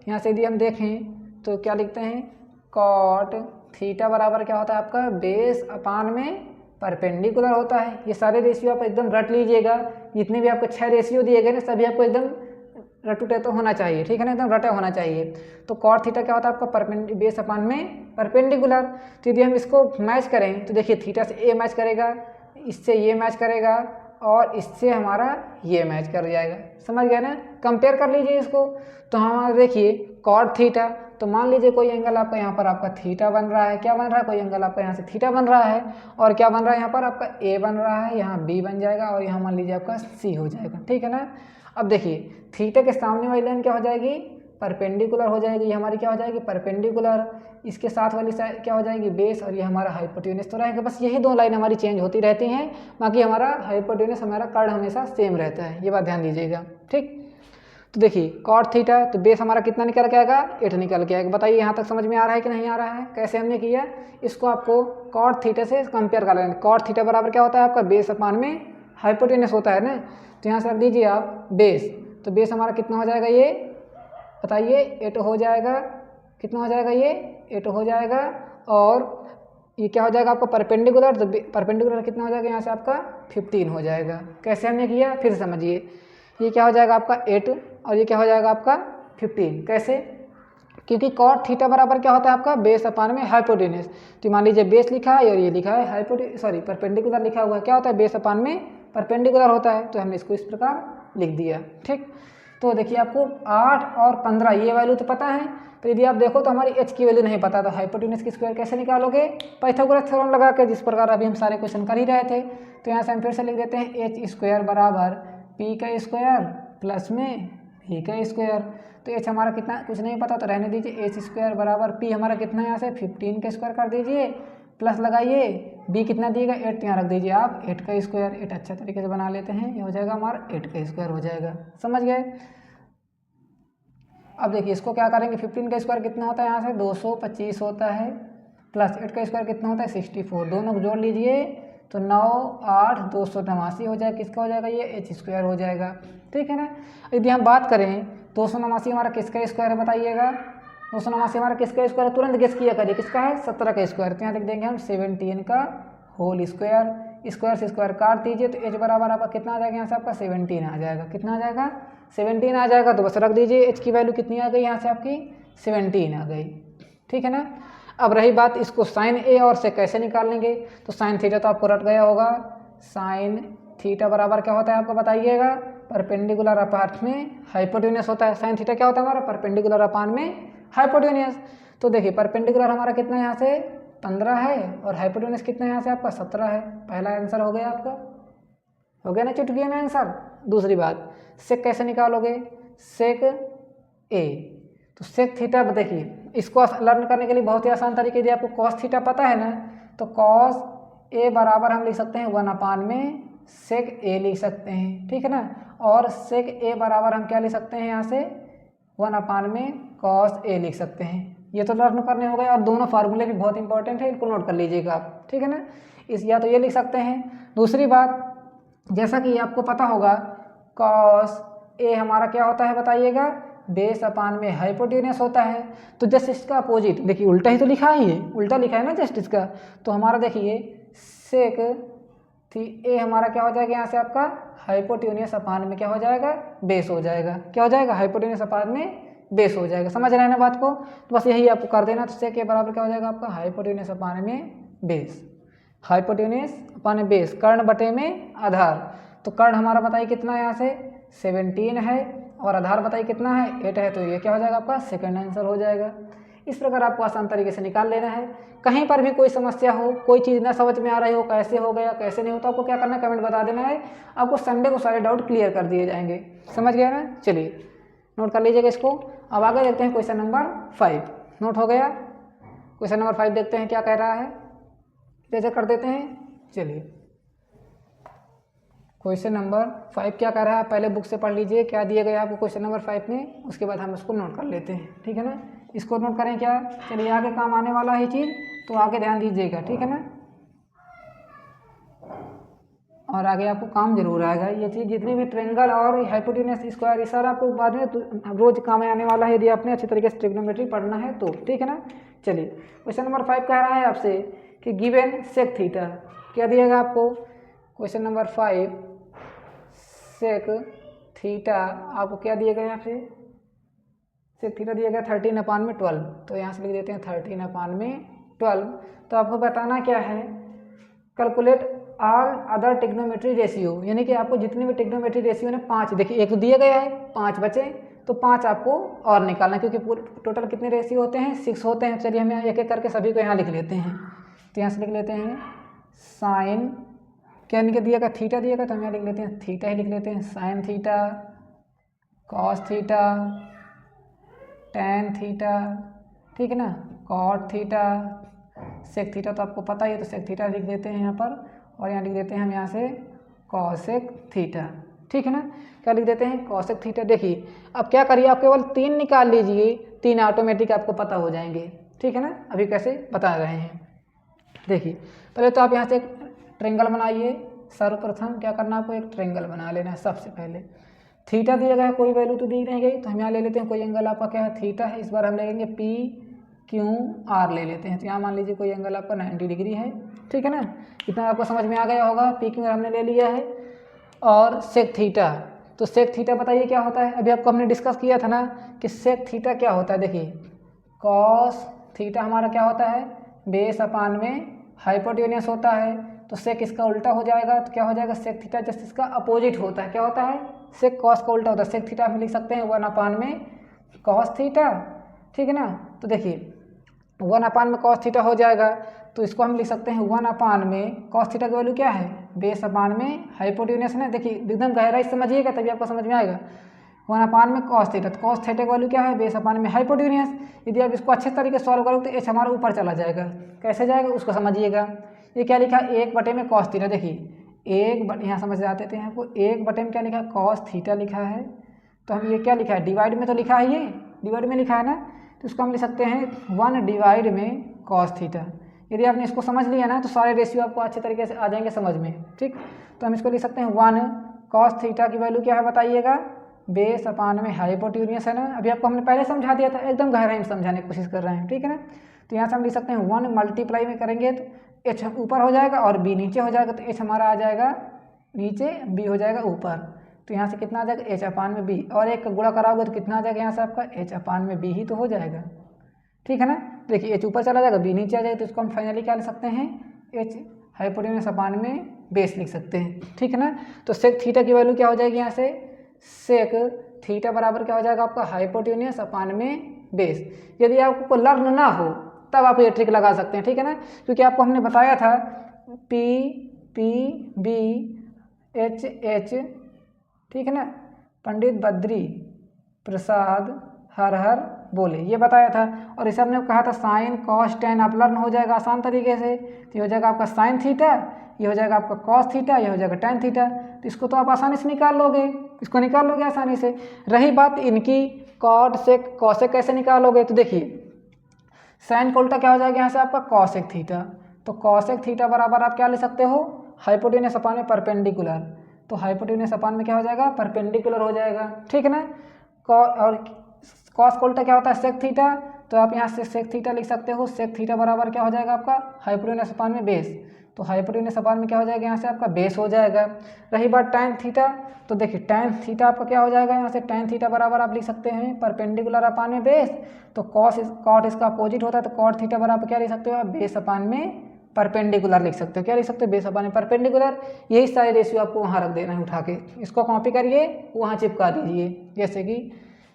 यहाँ से यदि हम देखें तो क्या लिखते हैं कॉट थीटा बराबर क्या होता है आपका बेस अपान में परपेंडिकुलर होता है। ये सारे रेशियो आप एकदम रट लीजिएगा, जितने भी आपको 6 रेशियो दिए गए ना सभी आपको एकदम रटुटे तो होना चाहिए, ठीक है ना, एकदम रटा होना चाहिए। तो कॉट थीटा क्या होता है आपका बेस अपान में परपेंडिकुलर। तो यदि हम इसको मैच करें तो देखिए थीटा से ए मैच करेगा, इससे ये मैच करेगा और इससे हमारा ये मैच कर जाएगा, समझ गए ना। कंपेयर कर लीजिए इसको, तो हमारा देखिए कॉट थीटा, तो मान लीजिए कोई एंगल आपका यहाँ पर आपका थीटा बन रहा है, क्या बन रहा है कोई एंगल आपका यहाँ से थीटा बन रहा है, और क्या बन रहा है यहाँ पर आपका ए बन रहा है, यहाँ बी बन जाएगा और यहाँ मान लीजिए आपका सी हो जाएगा, ठीक है ना। अब देखिए थीटा के सामने वाली लाइन क्या हो जाएगी परपेंडिकुलर हो जाएगी, ये हमारी क्या हो जाएगी परपेंडिकुलर, इसके साथ वाली साइड क्या हो जाएगी बेस, और ये हमारा हाइपोटेन्यूस तो रहेगा। बस यही दो लाइन हमारी चेंज होती रहती हैं, बाकी हमारा हाइपोटेन्यूस हमारा कर्ण हमेशा सेम रहता है, ये बात ध्यान दीजिएगा, ठीक। तो देखिए कॉट थीटा, तो बेस हमारा कितना निकल के आएगा 8 निकल के आएगा। बताइए यहाँ तक समझ में आ रहा है कि नहीं आ रहा है, कैसे हमने किया इसको आपको कॉट थीटा से कंपेयर कर लेंगे। कॉट थीटा बराबर क्या होता है आपका बेस अपान में हाइपोटेन्यूस होता है ना। तो यहाँ से रख दीजिए आप बेस, तो बेस हमारा कितना हो जाएगा ये बताइए 8 हो जाएगा, कितना हो जाएगा ये 8 हो जाएगा, और ये क्या हो जाएगा आपका परपेंडिकुलर, तो परपेंडिकुलर कितना हो जाएगा यहाँ से आपका 15 हो जाएगा। कैसे हमने किया फिर समझिए, ये क्या हो जाएगा आपका 8 और ये क्या हो जाएगा आपका 15, कैसे, क्योंकि कॉट थीटा बराबर क्या होता है आपका बेस अपान में हाइपोटेन्यूस। तो मान लीजिए बेस लिखा है और ये लिखा है परपेंडिकुलर लिखा हुआ है, क्या होता है बेस अपान में परपेंडिकुलर होता है, तो हमने इसको इस प्रकार लिख दिया, ठीक। तो देखिए आपको 8 और 15 ये वैल्यू तो पता है, तो यदि आप देखो तो हमारी एच की वैल्यू नहीं पता, तो हाइपोटेन्यूस की स्क्वायर कैसे निकालोगे पाइथागोरस थ्योरम लगा के, जिस प्रकार अभी हम सारे क्वेश्चन कर ही रहे थे। तो यहाँ से हम फिर से लिख देते हैं एच स्क्वायर बराबर पी का स्क्वायर प्लस में भी का स्क्वायर। तो एच हमारा कितना कुछ नहीं पता तो रहने दीजिए, एच स्क्वायर बराबर पी हमारा कितना यहाँ से 15 का स्क्वायर कर दीजिए, प्लस लगाइए बी कितना दिएगा 8, यहाँ रख दीजिए आप 8 का स्क्वायर। 8 अच्छा तरीके से बना लेते हैं, ये हो जाएगा हमारा 8 का स्क्वायर हो जाएगा, समझ गए। अब देखिए इसको क्या करेंगे 15 का स्क्वायर कितना होता है यहाँ से 225 होता है, प्लस 8 का स्क्वायर कितना होता है 64, दोनों को जोड़ लीजिए तो 9 8 289 हो जाएगा, किसका हो जाएगा ये एच स्क्वायर हो जाएगा, ठीक है ना। यदि हम बात करें 289 हमारा किसका स्क्वायर है बताइएगा, 289 हमारा किसका स्क्वायर है तुरंत गेस किया करिए, किसका है 17 का स्क्वायर। तो यहाँ लिख देंगे हम 17 का होल स्क्वायर, स्क्वायर से स्क्वायर काट दीजिए तो एच बराबर आपका कितना आ जाएगा यहाँ से आपका 17 आ जाएगा, कितना आ जाएगा 17 आ जाएगा। तो बस रख दीजिए एच की वैल्यू कितनी आ गई यहाँ से आपकी 17 आ गई, ठीक है ना। अब रही बात इसको साइन ए और से कैसे निकाल लेंगे, तो साइन थीटा तो आपको रट गया होगा, साइन थीटा बराबर क्या होता है आपको बताइएगा परपेंडिकुलर अपान में हाइपोटेन्यूस होता है। साइन थीटा क्या होता है हमारा परपेंडिकुलर अपान में हाइपोटेन्यूस। तो देखिए परपेंडिकुलर हमारा कितना यहाँ से 15 है और हाइपोटेन्यूस कितना यहाँ से आपका 17 है, पहला आंसर हो गया आपका, हो गया ना चुटकी में आंसर। दूसरी बात सेक कैसे निकालोगे, सेक ए, तो सेक थीटा देखिए इसको लर्न करने के लिए बहुत ही आसान तरीके, यदि आपको कॉस थीटा पता है ना तो कॉस ए बराबर हम लिख सकते हैं 1 अपान में सेक ए लिख सकते हैं, ठीक है ना। और सेक ए बराबर हम क्या लिख सकते हैं यहाँ से 1 अपान में कॉस ए लिख सकते हैं। ये तो लर्न करने हो गए, और दोनों फार्मूले भी बहुत इंपॉर्टेंट है, इनको नोट कर लीजिएगा आप, ठीक है ना। इस या तो ये लिख सकते हैं। दूसरी बात जैसा कि आपको पता होगा कॉस ए हमारा क्या होता है बताइएगा बेस अपान में हाइपोटेन्यूस होता है। तो जस्ट इसका अपोजिट देखिए उल्टा ही तो लिखा है, ये उल्टा लिखा है ना जस्ट इसका। तो हमारा देखिए सेक थी ए हमारा क्या हो जाएगा यहाँ से आपका हाइपोटेन्यूस अपान में क्या हो जाएगा बेस हो जाएगा, क्या हो जाएगा हाइपोटेन्यूस अपान में बेस हो जाएगा, समझ रहे हैं ना बात को। तो बस यही आपको कर देना, तो सेक ए बराबर क्या हो जाएगा आपका हाइपोटेन्यूस अपान में बेस, हाइपोटेन्यूस अपान बेस कर्ण बटे में आधार। तो कर्ण हमारा बताइए कितना है यहाँ से 17 है और आधार बताइए कितना है 8 है, तो ये क्या हो जाएगा आपका सेकंड आंसर हो जाएगा। इस प्रकार आपको आसान तरीके से निकाल लेना है। कहीं पर भी कोई समस्या हो, कोई चीज़ ना समझ में आ रही हो, कैसे हो गया कैसे नहीं होता, आपको क्या करना है, कमेंट बता देना है। आपको संडे को सारे डाउट क्लियर कर दिए जाएंगे। समझ गया ना? चलिए नोट कर लीजिएगा इसको। अब आगे देखते हैं क्वेश्चन नंबर 5। नोट हो गया? क्वेश्चन नंबर 5 देखते हैं क्या कह रहा है, जैसे कर देते हैं। चलिए क्वेश्चन नंबर 5 क्या कह रहा है, पहले बुक से पढ़ लीजिए क्या दिए गए आपको क्वेश्चन नंबर 5 में, उसके बाद हम इसको नोट कर लेते हैं। ठीक है ना? इसको नोट करें क्या, चलिए आगे काम आने वाला है चीज़, तो आगे ध्यान दीजिएगा। ठीक है ना? और आगे आपको काम जरूर आएगा ये चीज़, जितनी भी ट्रेंगल और हाइपोटेन्यूस स्क्वायर, ये सारा आपको बाद में रोज काम आने वाला है, यदि आपने अच्छे तरीके से ट्रिग्नोमेट्री पढ़ना है तो। ठीक है ना? चलिए क्वेश्चन नंबर 5 कह रहा है आपसे कि गिवन सेक थीटा, क्या दिएगा आपको क्वेश्चन नंबर 5, सेक थीटा आपको क्या दिया गया यहाँ पे, सेक थीटा दिया गया 13/12। तो यहाँ से लिख देते हैं 13/12। तो आपको बताना क्या है, calculate all other trigonometry ratio, यानी कि आपको जितने भी टिग्नोमेट्री रेशियो ने 5, देखिए एक तो दिया गया है, 5 बचे, तो 5 आपको और निकालना, क्योंकि पूरे टोटल कितने रेशियो होते हैं, 6 होते हैं। चलिए हम एक एक करके सभी को यहाँ लिख लेते हैं। तो यहाँ से लिख लेते हैं साइन, क्या इनके दिएगा, थीटा दिएगा, तो हम यहाँ लिख लेते हैं थीटा ही लिख लेते हैं। Sine theta, cos theta, tan theta, ठीक है ना, कॉट थीटा, सेक थीटा तो आपको पता ही है, तो सेक थीटा लिख देते हैं यहाँ पर, और यहाँ लिख देते हैं हम यहाँ से कॉसेक थीटा। ठीक है ना? क्या लिख देते हैं, कॉसेक थीटा। देखिए अब क्या करिए, आप केवल 3 निकाल लीजिए, 3 ऑटोमेटिक आपको पता हो जाएंगे। ठीक है ना? अभी कैसे बता रहे हैं, देखिए पहले तो आप यहाँ से एक ट्रेंगल बनाइए। सर्वप्रथम क्या करना, आपको एक ट्रेंगल बना लेना है। सबसे पहले थीटा दिया गया है, कोई वैल्यू तो दी नहीं गई, तो हम यहाँ ले लेते हैं कोई एंगल आपका क्या है, थीटा है। इस बार हम लेंगे PQR ले लेते हैं। तो यहाँ मान लीजिए कोई एंगल आपका 90 डिग्री है। ठीक है ना? इतना आपको समझ में आ गया होगा। PQR हमने ले लिया है। और सेक थीटा, तो सेक थीटा बताइए क्या होता है, अभी आपको हमने डिस्कस किया था ना कि सेक थीटा क्या होता है। देखिए कॉस थीटा हमारा क्या होता है, बेस अपान में हाइपोटेन्यूस होता है। तो सेक इसका उल्टा हो जाएगा, तो क्या हो जाएगा, सेक थीटा जस्ट इसका अपोजिट होता है। क्या होता है, सेक कॉस का उल्टा होता है। सेक थीटा हम लिख सकते हैं 1 में कॉस थीटा। ठीक है ना? तो देखिए 1 में कॉस थीटा हो जाएगा, तो इसको हम लिख सकते हैं 1 में कॉस थीटा की वैल्यू क्या है, बेस अपान में हाइपोटेन्यूस है। देखिए एकदम गहराई समझिएगा तभी आपको समझ में आएगा। 1 में कॉस थीटा, तो कॉस थीटा की वैल्यू क्या है, बेस अपान में हाइपोटेन्यूस। यदि आप इसको अच्छे तरीके से सॉल्व करोगे तो एच हमारा ऊपर चला जाएगा। कैसे जाएगा उसको समझिएगा। ये क्या लिखा है, 1 में कॉस थीटा। देखिए 1 यहाँ समझ आते थे आपको, 1 में क्या लिखा है, कॉस थीटा लिखा है। तो हम ये क्या लिखा है, डिवाइड में तो लिखा है, ये डिवाइड में लिखा है ना, तो इसको हम लिख सकते हैं 1 डिवाइड में कॉस थीटा। यदि आपने इसको समझ लिया ना तो सारे रेशियो आपको अच्छे तरीके से आ जाएंगे समझ में। ठीक, तो हम इसको लिख सकते हैं 1 कॉस थीटा की वैल्यू क्या है बताइएगा, बेस अपान में हाइपोटेन्यूस है ना। अभी आपको हमने पहले समझा दिया था, एकदम गहराई में समझाने की कोशिश कर रहे हैं। ठीक है ना? तो यहाँ से हम लिख सकते हैं 1 मल्टीप्लाई में करेंगे तो एच ऊपर हो जाएगा और बी नीचे हो जाएगा। तो एच हमारा आ जाएगा नीचे, बी हो जाएगा ऊपर। तो यहाँ से कितना आ जाएगा, एच अपान में बी, और एक गुणा कराओगे तो कितना आ जाएगा यहाँ से आपका, एच अपान में बी ही तो हो जाएगा। ठीक है ना? देखिए एच ऊपर चला जाएगा, बी नीचे आ जाएगा, तो इसको हम फाइनली क्या लिख सकते हैं, एच हाइपोटेन्यूस अपान में बेस लिख सकते हैं। ठीक है ना? तो सेक थीटा की वैल्यू क्या हो जाएगी यहाँ से, सेक थीटा बराबर क्या हो जाएगा आपका, हाइपोटेन्यूस अपान में बेस। यदि आपको लर्न ना हो तब आप ये ट्रिक लगा सकते हैं। ठीक है ना? क्योंकि आपको हमने बताया था PB HH, ठीक है ना, पंडित बद्री प्रसाद हर हर बोले, ये बताया था। और इसे हमने कहा था साइन कॉस टेन, आप लर्न हो जाएगा आसान तरीके से। तो ये हो जाएगा आपका साइन थीटा, ये हो जाएगा आपका कॉस थीटा, ये हो जाएगा टेन थीटा। तो इसको तो आप आसानी से निकाल लोगे, इसको निकाल लोगे आसानी से। रही बात इनकी कॉट सेक कॉसेक कैसे निकालोगे, तो देखिए साइन का उल्टा क्या हो जाएगा यहाँ से आपका कॉसेक थीटा। तो कॉसेक थीटा बराबर आप क्या ले सकते हो, हाइपोटेन्यूस अपान में परपेंडिकुलर। तो हाइपोटेन्यूस अपान में क्या हो जाएगा, परपेंडिकुलर हो जाएगा। ठीक है ना? और कॉस का उल्टा क्या होता है, सेक थीटा। तो आप यहाँ से सेक थीटा लिख सकते हो। सेक थीटा बराबर क्या हो जाएगा आपका, हाइपोटेन्यूस अपान में बेस। तो हाइपोटेन्यूस अपान में क्या हो जाएगा यहाँ से आपका बेस हो जाएगा। रही बात टैन थीटा, तो देखिए टैन थीटा आपका क्या हो जाएगा यहाँ से, टैन थीटा बराबर आप लिख सकते हैं परपेंडिकुलर अपान में बेस। तो कॉट इसका अपोजिट होता है, तो कॉट थीटा बराबर क्या लिख सकते हो आप, बेस अपान में परपेंडिकुलर लिख सकते हो। क्या लिख सकते हो, बेस अपान में परपेंडिकुलर। यही सारे रेशियो आपको वहाँ रख देना है उठा के, इसको कॉपी करिए वहाँ चिपका दीजिए। जैसे कि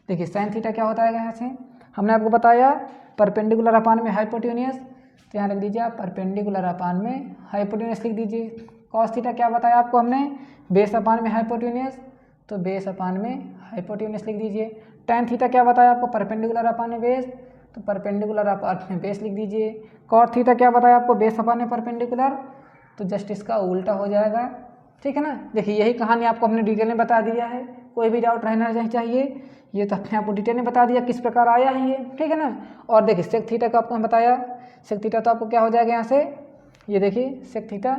देखिए साइन थीटा क्या होता है यहाँ से, हमने आपको बताया परपेंडिकुलर अपान में हाइपोटेन्यूस, तो यहाँ रख दीजिए आप परपेंडिकुलर अपान में हाइपोटेन्यूस लिख दीजिए। कॉस थीटा क्या बताया आपको हमने, बेस अपान में हाइपोटेन्यूस, तो बेस अपान में हाइपोटेन्यूस लिख दीजिए। tan थीटा क्या बताया आपको, परपेंडिकुलर अपान में बेस, तो परपेंडिकुलर अपान में बेस लिख दीजिए। कॉट थीटा क्या बताया आपको, बेस अपान में परपेंडिकुलर, तो जस्ट इसका उल्टा हो जाएगा। ठीक है ना। देखिए यही कहानी आपको हमने डिटेल में बता दिया है, कोई भी डाउट रहना नहीं चाहिए। ये तो अपने आपको डिटेल में बता दिया किस प्रकार आया है ये, ठीक है ना। और देखिए सेक थीटा का आपको हम बताया, सेक थीटा तो आपको क्या हो जाएगा यहाँ से, ये देखिए सेक थीटा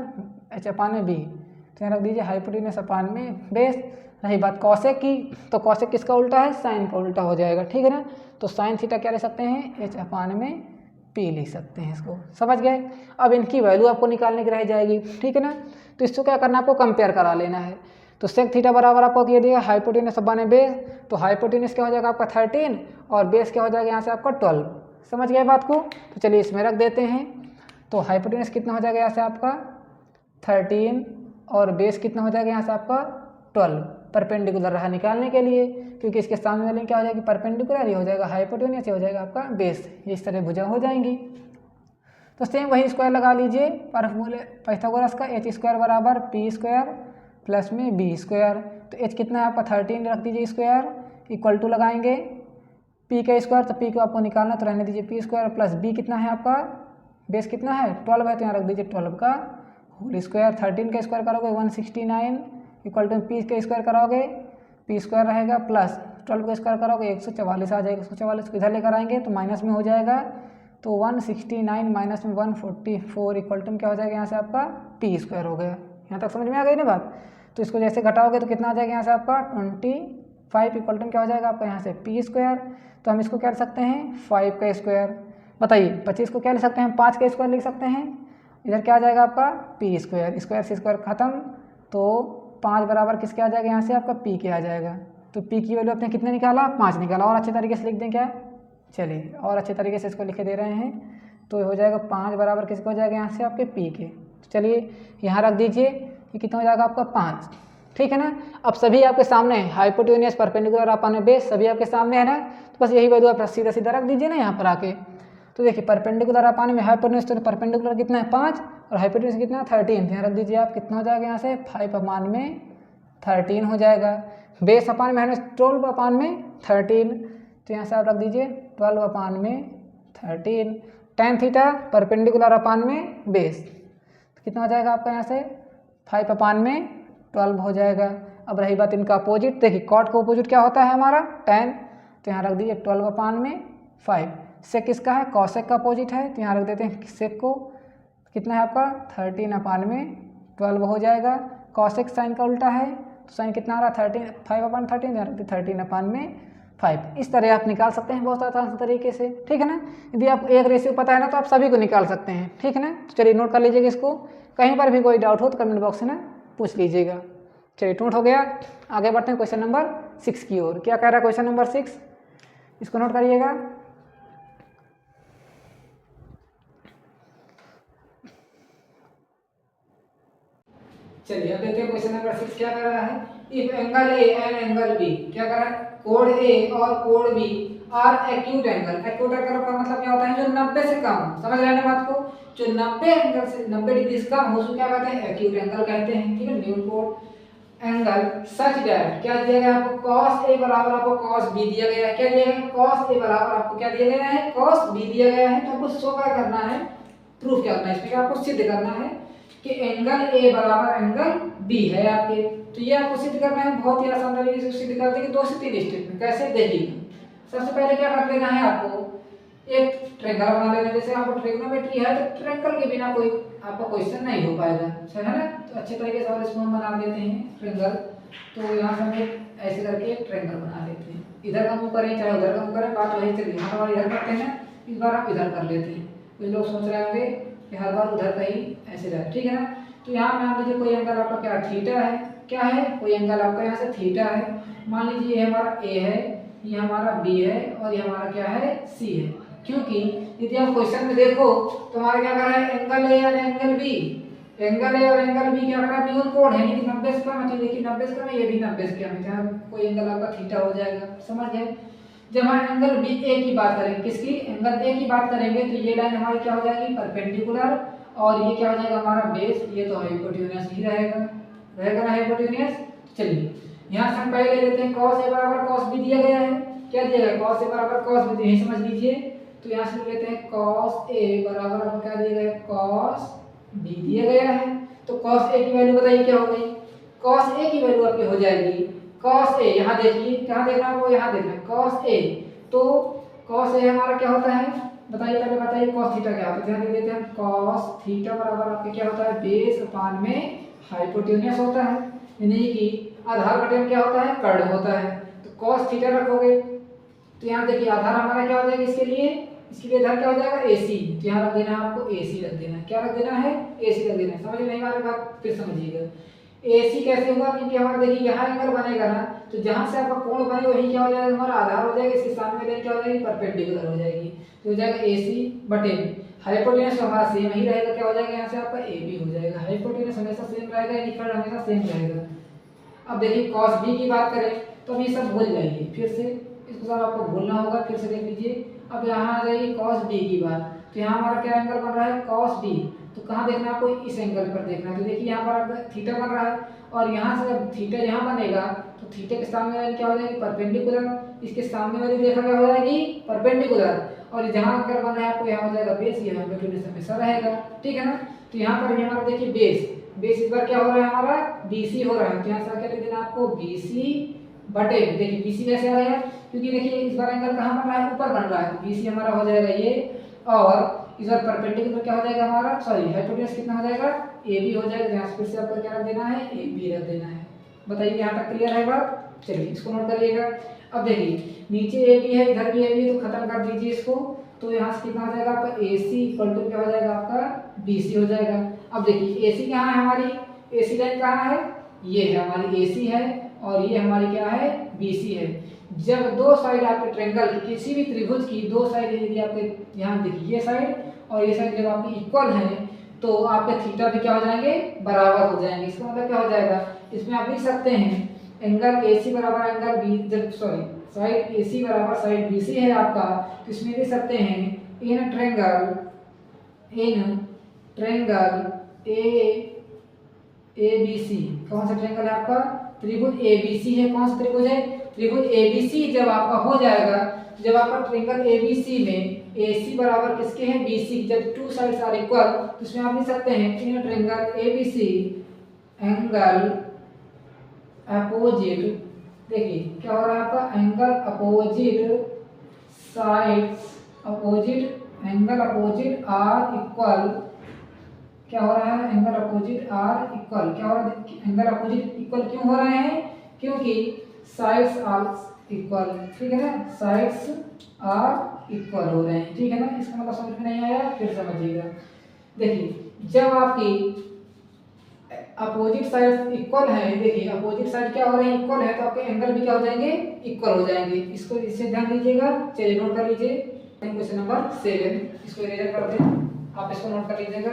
एच अपान में बी, तो यहाँ रख दीजिए हाइपोटेन्यूस अपान में बेस। रही बात कॉसेक की, तो कॉसेक किसका उल्टा है, साइन का उल्टा हो जाएगा। ठीक है ना। तो साइन थीटा क्या ले सकते हैं, एच अपान में पी लिख सकते हैं, इसको समझ गए। अब इनकी वैल्यू आपको निकालने की रह जाएगी। ठीक है ना। तो इसको क्या करना है, आपको कंपेयर करा लेना है। तो सेक थीटा बराबर आपको ये दिया हाइपोटेन्यूस अपान में बेस, तो हाइपोटेन्यूस क्या हो जाएगा आपका 13 और बेस क्या हो जाएगा यहाँ से आपका 12। समझ गए बात को। तो चलिए इसमें रख देते हैं। तो हाइपोटेन्यूस कितना हो जाएगा यहाँ से आपका 13 और बेस कितना हो जाएगा यहाँ से आपका 12। परपेंडिकुलर रहा निकालने के लिए, क्योंकि इसके सामने वाले क्या हो जाएगी परपेंडिकुलर, ये हो जाएगा हाइपोटेन्यूस, ये हो जाएगा आपका बेस। ये इस तरह भुजा हो जाएंगी। तो सेम वही स्क्वायर लगा लीजिए पाइथागोरस का, एच स्क्वायर बराबर पी स्क्वायर प्लस में बी स्क्वायर। तो एच कितना है आपका 13 रख दीजिए स्क्वायर, इक्वल टू लगाएंगे पी का स्क्वायर, तो पी को आपको निकालना तो रहने दीजिए पी स्क्वायर, प्लस बी कितना है आपका, बेस कितना है 12 है, तो यहाँ रख दीजिए 12 का होल स्क्वायर। 13 का स्क्वायर करोगे 169 इक्वल टू पी का स्क्वायर करोगे पी स्क्वायर रहेगा, प्लस 12 का स्क्वायर करोगे 144 आ जाएगा। 144 को इधर लेकर आएंगे तो माइनस में हो जाएगा, तो 169 माइनस में 144 इक्वल टू क्या हो जाएगा यहाँ से आपका पी स्क्वायर हो गया। यहाँ तक समझ में आ गई ना बात। तो इसको जैसे घटाओगे तो कितना आ जाएगा यहाँ से आपका 25 इक्वल टू क्या हो जाएगा आपका यहाँ से पी स्क्वायर। तो हम इसको क्या लिख सकते हैं 5 का स्क्वायर। बताइए 25 को क्या लिख सकते हैं, 5 का स्क्वायर लिख सकते हैं। इधर क्या आ जाएगा आपका पी स्क्वायर, स्क्वायर से स्क्वायर खत्म, तो 5 बराबर किसके आ जाएगा यहाँ से आपका पी के आ जाएगा। तो पी की वैल्यू आपने कितने निकाला, 5 निकाला। और अच्छे तरीके से लिख दें क्या, चलिए और अच्छे तरीके से इसको लिखे दे रहे हैं। तो हो जाएगा 5 बराबर किसको हो जाएगा यहाँ से आपके पी के। तो चलिए यहाँ रख दीजिए, ये कितना हो जाएगा आपका 5। ठीक है ना। अब सभी आपके सामने है, हाइपोटेन्यूस परपेंडिकुलर अपान में बेस सभी आपके सामने है ना। तो बस यही वैल्यू आप सीधा सीधा रख दीजिए ना यहाँ पर आके। तो देखिए परपेंडिकुलर अपान में हाइपोटेन्यूस, तो परपेंडिकुलर कितना है 5 और हाइपोटेन्यूस कितना है 13। यहाँ रख दीजिए आप, कितना हो जाएगा यहाँ से 5 अपान में 13 हो जाएगा। बेस अपान में 12 अपान में 13, तो यहाँ से आप रख दीजिए 12 अपान में 13। tan थीटा परपेंडिकुलर अपान में बेस, तो कितना हो जाएगा आपका यहाँ से 5 अपान में 12 हो जाएगा। अब रही बात इनका अपोजिट, देखिए कॉट का अपोजिट क्या होता है हमारा tan, तो यहाँ रख दीजिए 12 अपान में 5। सेक किसका है, कॉसेक का अपोजिट है, तो यहाँ रख देते हैं सेक को, कितना है आपका 13 अपान में 12 हो जाएगा। कॉसेक साइन का उल्टा है, तो साइन कितना आ रहा है 5 अपान 13, यहाँ रख दीजिए 13 अपान में 5। इस तरह आप निकाल सकते हैं बहुत आसान तरीके से। ठीक है ना। यदि आप एक रेशियो पता है ना तो आप सभी को निकाल सकते हैं। ठीक है ना। तो चलिए नोट कर लीजिएगा इसको, कहीं पर भी कोई डाउट हो तो कमेंट बॉक्स में पूछ लीजिएगा। चलिए नोट हो गया, आगे बढ़ते हैं क्वेश्चन नंबर 6 की ओर। क्या कह रहा है क्वेश्चन नंबर 6, इसको नोट करिएगा। चलिए अब देखते हैं क्वेश्चन नंबर 6 क्या कर रहा है। If angle A and angle B, क्या कर रहा है, कोण ए और कोण B are acute angle. Acute angle का मतलब क्या होता है, जो 90 से कम हो। समझ रहे हैं बात को, जो 90 एंगल से 90 डिग्री से कम हो उसको क्या कहते हैं, एक्यूट एंगल कहते हैं। ठीक है, न्यूटन एंगल सच दैट, क्या दिया गया आपको, cos a बराबर आपको cos b दिया गया है। क्या दिया गया है, cos a बराबर आपको क्या दिया गया है, cos b दिया गया है। तो आपको शो क्या करना है, प्रूफ क्या करना है, इसमें आपको सिद्ध करना है कि एंगल a बराबर एंगल b है आपके। तो ये आपको सिद्ध करना है, बहुत ही आसान तरीके से सिद्ध कर देंगे 2 से 3 स्टेप में। कैसे देखिए, सबसे पहले क्या कर लेना है आपको, एक ट्रायंगल बना लेना। जैसे आपको ट्रिग्नोमेट्री है तो ट्रायंगल के बिना कोई आपका क्वेश्चन नहीं हो पाएगा, सही है ना। तो अच्छे तरीके से और इसको हम बना देते हैं ट्रायंगल। तो यहाँ से हम ऐसे करके एक ट्रायंगल बना लेते हैं। इधर का मुंह करें चाहे उधर का मुंह करें, बात वही चलिए। यहाँ बार इधर करते हैं, इस बार आप इधर कर लेते हैं। कुछ लोग सोच रहे होंगे कि हर बार उधर का ही ऐसे जाए, ठीक है ना। तो यहाँ मान लीजिए कोई एंगल आपका क्या थीटा है, क्या है, कोई एंगल आपका यहाँ से थीटा है। मान लीजिए ये हमारा ए है, ये हमारा बी है और ये हमारा क्या है सी है। क्योंकि यदि आप क्वेश्चन में देखो तो हमारा क्या कर रहा है, एंगल ए और एंगल बी, एंगल ए और एंगल बी क्या कर रहा है, न्यून कोण है, यानी कि 90 से कम है। तो देखिए 90 से कम है, ये भी 90 से कम है, जहाँ कोई एंगल आपका थीटा हो जाएगा। समझ गए। जब हम एंगल बी ए की बात करेंगे, किसकी, एंगल ए की बात करेंगे, तो ये लाइन हमारी क्या हो जाएगी, परपेंडिकुलर, और ये क्या हो जाएगा हमारा बेस, ये तो हाइपोटेन्यूस ही रहेगा, रहेगा ना हाइपोटेन्यूस। चलिए यहाँ से हम पहले ले लेते हैं cos a बराबर cos b दिया गया है, क्या दिया गया, cos a बराबर cos b, यही समझ लीजिए। तो यहाँ से ले लेते हैं cos a बराबर आपको क्या दिया गया है, cos b दिया गया है। तो cos a की वैल्यू बताइए क्या हो गई, cos a की वैल्यू आपकी हो जाएगी cos a, यहाँ देखिए कहाँ देखना है आपको, यहाँ देखना है cos a। तो cos a हमारा क्या होता है, बताइए पहले बताइए, cos थीटा क्या होता है, ध्यान देते हैं, cos थीटा बराबर आपके क्या होता है, बेस अपान में हाइपोटेन्यूस होता है, यानी कि आधार बटे में क्या होता है, कर्ण होता है। तो cos थीटा रखोगे तो यहाँ देखिए आधार हमारा क्या हो जाएगा, इसके लिए आधार क्या हो जाएगा, AC। तो यहाँ रख देना है आपको, AC रख देना है, क्या रख देना है, AC रख देना है। समझ नहीं हमारी बात, फिर समझिएगा। AC कैसे होगा, क्योंकि हमारा देखिए यहाँ एंगल बनेगा ना, तो जहाँ से आपका कोण बने वही क्या हो जाएगा, हमारा आधार हो जाएगा, इसके सामने वाली क्या हो जाएगी, परपेंडिकुलर हो जाएगी, तो हो जाएगा AC बटे में हाइपोटेन्यूस हमारा सेम ही रहेगा, क्या हो जाएगा यहाँ से आपका AB हो जाएगा। हाइपोटेन्यूस हमेशा सेम रहेगा, यानी कर्ण हमेशा सेम रहेगा। अब देखिए cos b की बात करें तो अब ये सब भूल जाइए, फिर से इसको सब आपको भूलना होगा, फिर से देख लीजिए। अब यहाँ आ जाएगी cos b की बात, तो यहाँ हमारा क्या एंगल बन रहा है, cos b, तो कहाँ देखना है आपको, इस एंगल पर देखना है। तो देखिए यहाँ पर आपका थीटा बन रहा है, और यहाँ से जब थीटा यहाँ बनेगा तो थीटा के सामने वाली क्या हो जाएगी, परपेंडिकुलर, इसके सामने वाली रेखा क्या हो जाएगी, परपेंडिकुलर, और जहाँ एंगल बन रहा है आपको यहाँ हो जाएगा बेस, ये हाइपोटेन्यूस हमेशा रहेगा, ठीक है ना। तो यहाँ पर भी हमारा देखिए बेस इस बार क्या हो रहा है हमारा, BC हो रहा है, तो यहाँ से क्या लिख देना आपको, BC बटे, देखिए BC कैसे आ गया, क्योंकि देखिए इस बार एंगल कहाँ बन रहा है, ऊपर बन रहा है, तो BC हमारा हो जाएगा ये, और इस बार परपेंडिकुलर क्या हो जाएगा हमारा, सॉरी हाइपोटेन्यूस कितना हो जाएगा, AB हो जाएगा। यहाँ से फिर से आपको क्या रख देना है, AB रख देना है। बताइए यहाँ तक क्लियर है बात, चलिए इसको नोट करिएगा। अब देखिए नीचे AB है, इधर भी AB है, तो खत्म कर दीजिए इसको, तो यहाँ से कितना हो जाएगा आपका, AC इक्वल टू क्या हो जाएगा आपका, BC हो जाएगा। अब देखिए AC कहाँ है हमारी, AC लाइन कहाँ है, ये है हमारी AC है, और ये हमारी क्या है, BC है। जब दो साइड आपके ट्रायंगल की, किसी भी त्रिभुज की दो साइड यदि आपके यहाँ देखिए ये साइड और ये साइड जब आपकी इक्वल है, तो आपके थीटा भी क्या हो जाएंगे, बराबर हो जाएंगे। इसका मतलब क्या हो जाएगा, इसमें आप लिख सकते हैं एंगल AC बराबर एंगल बी, जब सॉरी साइड AC बराबर साइड BC है आपका, तो इसमें लिख सकते हैं इन ट्रायंगल ABC, कौन सा ट्रायंगल है आपका, त्रिभुज ABC है, कौन सा त्रिभुज है, त्रिभुज ABC। जब आपका हो जाएगा, जब आपका ट्रायंगल ABC में AC बराबर किसके हैं, BC, जब टू साइड्स आर इक्वल, तो इसमें आप लिख सकते हैं in triangle ABC angle opposite, देखिए क्या हो रहा है आपका, angle opposite sides, angle opposite are equal, क्या हो रहा है, एंगल अपोजिट आर इक्वल, क्या हो रहा है, एंगल अपोजिट इक्वल क्यों हो रहे हैं, क्योंकि साइड्स आर इक्वल, ठीक है ना, साइड्स आर इक्वल हो रहे हैं, ठीक है ना। इसका मतलब समझ में नहीं आया, फिर समझिएगा। देखिए जब आपकी अपोजिट साइड इक्वल है, देखिए अपोजिट साइड क्या हो रहे हैं, इक्वल है, तो आपके एंगल भी क्या हो जाएंगे, इक्वल हो जाएंगे। इसको इससे ध्यान दीजिएगा, चलिए नोट कर लीजिए क्वेश्चन नंबर 7, इसको इरेजर कर दें, आप इसको नोट कर लीजिएगा,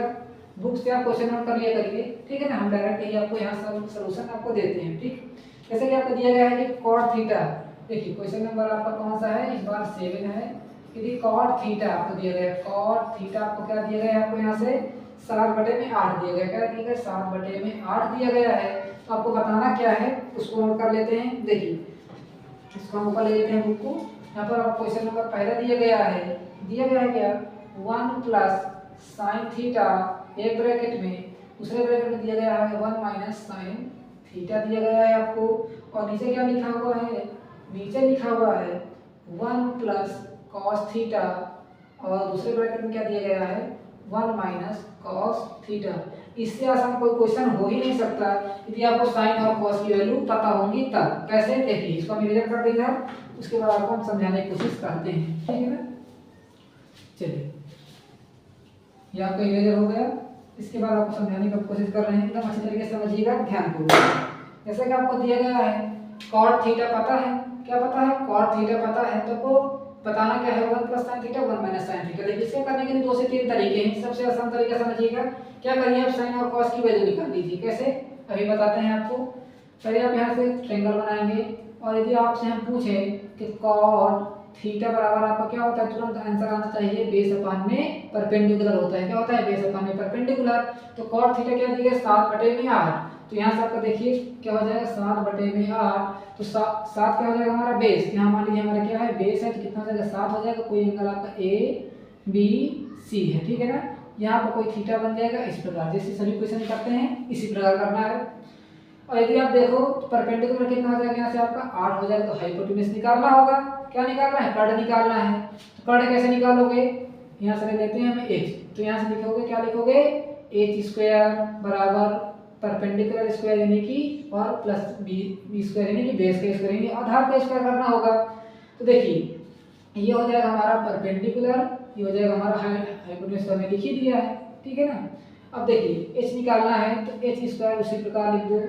बुक से आप क्वेश्चन नोट कर लिया करिए, ठीक है ना। हम डायरेक्ट ही आपको यहाँ सॉल्यूशन आपको देते हैं, ठीक। जैसे कि आपको दिया गया है कि cot थीटा, देखिए क्वेश्चन नंबर आपका कौन सा है, इस बार 7 है। यदि cot थीटा आपको दिया गया है, cot थीटा आपको क्या दिया गया है, आपको यहाँ से 7/8 दिया गया, क्या दिया गया, 7/8 दिया गया है। तो आपको बताना क्या है, उसको नोट कर लेते हैं। देखिए इसको हम ऊपर ले लेते हैं बुक को, यहाँ पर आप क्वेश्चन नंबर पहला दिया गया है क्या, 1 प्लस साइन थीटा, एक ब्रैकेट में, दूसरे ब्रैकेट में दिया गया है 1 माइनस साइन थीटा दिया गया है आपको, और नीचे क्या लिखा हुआ है, नीचे लिखा हुआ है 1 प्लस कॉस थीटा, और दूसरे ब्रैकेट में क्या दिया गया है, 1 माइनस कॉस थीटा। इससे आसान कोई क्वेश्चन हो ही नहीं सकता यदि आपको साइन और कॉस की वैल्यू पता होंगी तब। कैसे, देखिए इसको हम इरेजर कर देंगे, उसके बाद आपको हम समझाने की कोशिश करते हैं, ठीक है ना। चलिए ये आपका इरेजर हो गया, इसके बाद आपको समझाने की कोशिश कर रहे हैं, एकदम अच्छी तरीके से समझिएगा ध्यानपूर्वक। जैसे कि आपको दिया गया है cot थीटा पता है, क्या पता है, cot थीटा पता है, तो आपको बताना क्या है, 1 plus sine theta 1 minus sine theta. देखिए इसको करने के लिए 2 से 3 तरीके हैं। सबसे आसान तरीका समझिएगा, क्या करिए आप साइन और कॉस की वैल्यू निकाल लीजिए। कैसे, अभी बताते हैं आपको। पहले आप यहाँ से ट्रायंगल बनाएंगे, और यदि आपसे हम पूछे कि cot थीटा बराबर आपका क्या होता है, तुरंत आंसर आना चाहिए बेस अपान में परपेंडिकुलर होता है। क्या होता है, बेस अपान में परपेंडिकुलर। तो कॉट थीटा क्या दिया 7/8, तो यहाँ से आपका देखिए क्या हो जाएगा 7/8। तो 7 क्या हो जाएगा हमारा बेस, यहाँ मान लीजिए हमारा क्या है बेस है, तो कितना हो जाएगा 7 हो जाएगा। कोई एंगल आपका ए बी सी है, ठीक है ना। यहाँ पर कोई थीटा बन जाएगा इस प्रकार, जैसे सभी क्वेश्चन करते हैं इसी प्रकार करना है। और यदि आप देखो तो परपेंडिकुलर कितना हो जाएगा, यहाँ से आपका 8 हो जाएगा। तो हाइपोटेन्यूज निकालना होगा, क्या निकालना है, कर्ण निकालना है। तो कर्ण कैसे निकालोगे, यहाँ से ले लेते हैं हमें h, तो यहाँ से लिखोगे क्या लिखोगे h² बराबर परपेंडिकुलर स्क्वायर यानी कि और प्लस बी स्क्वायर यानी कि बेस का स्क्वायर यानी आधार का स्क्वायर करना होगा। तो देखिए ये हो जाएगा हमारा परपेंडिकुलर, ये हो जाएगा हमारा हाइपोटेन्यूज, हमने लिख ही दिया है, ठीक है ना। अब देखिए h निकालना है तो h² उसी प्रकार लिख दो,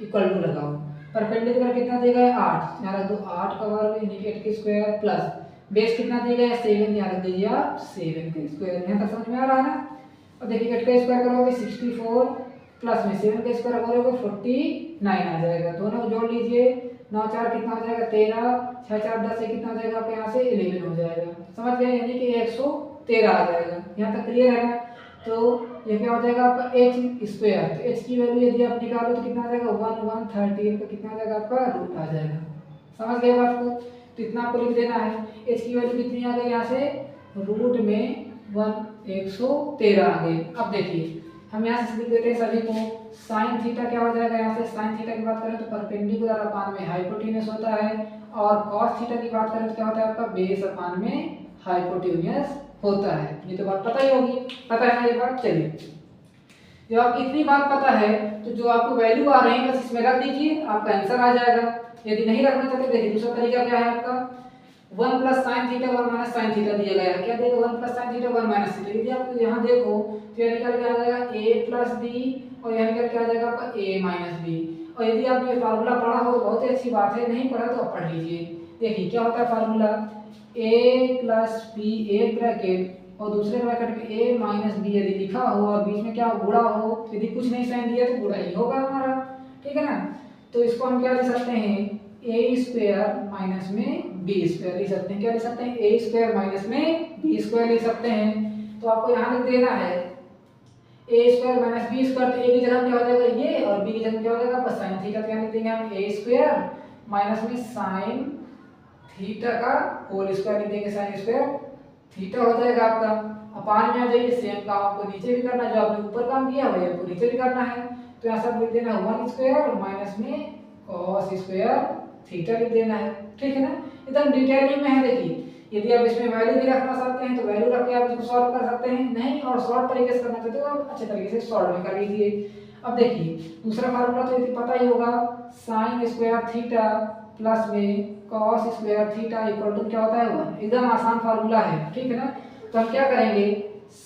इक्वल टू लगाओ। परपेंडिकुलर कितना देगा 8, यहाँ रख दो 8 का वर्ग यानी कि 8 का स्क्वायर प्लस बेस कितना देगा 7, यहाँ रख दीजिए आप 7 का स्क्वायर। यहाँ तक समझ में आ रहा है ना। और देखिए 8 का स्क्वायर करोगे 64 प्लस में 7 का स्क्वायर करोगे 49 आ जाएगा। दोनों को जोड़ लीजिए, 9 4 कितना हो जाएगा 13, 6 4 10 कितना हो जाएगा आपके यहाँ से 11 हो जाएगा। समझ गए, यानी कि 113 आ जाएगा। यहाँ तक क्लियर है ना। तो ये क्या हो जाएगा आपका h², तो h की वैल्यू यदि आप निकालो तो कितना आ जाएगा 113 का कितना आ जाएगा आपका रूट आ जाएगा। समझ गए बात को। तो इतना आपको लिख देना है। h की वैल्यू कितनी आ गई यहाँ से रूट में 113 आ गई। अब देखिए हम यहाँ से लिख देते हैं सभी को। साइन थीटा क्या हो जाएगा, यहाँ से साइन थीटा की बात करें तो परपेंडिकुलर अपान में हाइपोटेन्यूज होता है, और कॉस थीटा की बात करें तो क्या होता है आपका बेस अपान में हाइपोटेन्यूज होता है। ये तो बात पता ही होगी, पता है ना ये बात। चलिए जब आपको इतनी बात पता है तो जो आपको वैल्यू आ रही है बस इसमें रख दीजिए, आपका आंसर आ जाएगा। यदि नहीं रखना चाहते देखिए दूसरा तरीका क्या है आपका, 1 plus sine theta 1 minus sine theta दिया गया है। क्या देगा 1 plus sine theta 1 minus theta. यदि आप यहाँ देखो तो यह निकल के आ जाएगा a प्लस बी, और यहाँ निकल के आ जाएगा आपका a माइनस बी। और यदि आप ये फार्मूला पढ़ा हो तो बहुत ही अच्छी बात है, नहीं पढ़ा तो आप पढ़ लीजिए। देखिए क्या होता है फार्मूला, a प्लस बी एक ब्रैकेट और दूसरे ब्रैकेट में a माइनस बी यदि लिखा हो और बीच में क्या गुणा हो, यदि कुछ नहीं साइन दिया तो गुणा ही होगा हमारा, ठीक है ना। तो इसको हम क्या लिख सकते हैं a² माइनस में b² लिख सकते हैं। क्या लिख सकते हैं a² माइनस में b² लिख सकते हैं। तो आपको यहाँ लिख देना है a² माइनस b², तो a की जगह क्या हो जाएगा ये और b की जगह क्या हो जाएगा आपका साइन थीटा। तो यहाँ लिख देंगे हम a² माइनस में साइन थीटा का होल स्क्वायर लिख देंगे, साइन² थीटा हो जाएगा आपका। अपान में आ जाइए, सेम काम आपको नीचे भी करना है, जो आपने ऊपर काम किया वही आपको नीचे भी करना है। तो यहाँ सब लिख देना 1² माइनस में cos² थीटा लिख देना है, ठीक है ना। एकदम डिटेलिंग में है। देखिए यदि आप इसमें वैल्यू भी रखना चाहते हैं तो वैल्यू रख के आप इसको सॉल्व कर सकते हैं, नहीं और शॉर्ट तरीके से करना चाहते हो आप अच्छे तरीके से सॉल्व में कर लीजिए। अब देखिए दूसरा फार्मूला तो यदि पता ही होगा, sin² थीटा प्लस में cos² थीटा इक्वल टू क्या होता है 1। एकदम आसान फार्मूला है, ठीक है ना। तो हम क्या करेंगे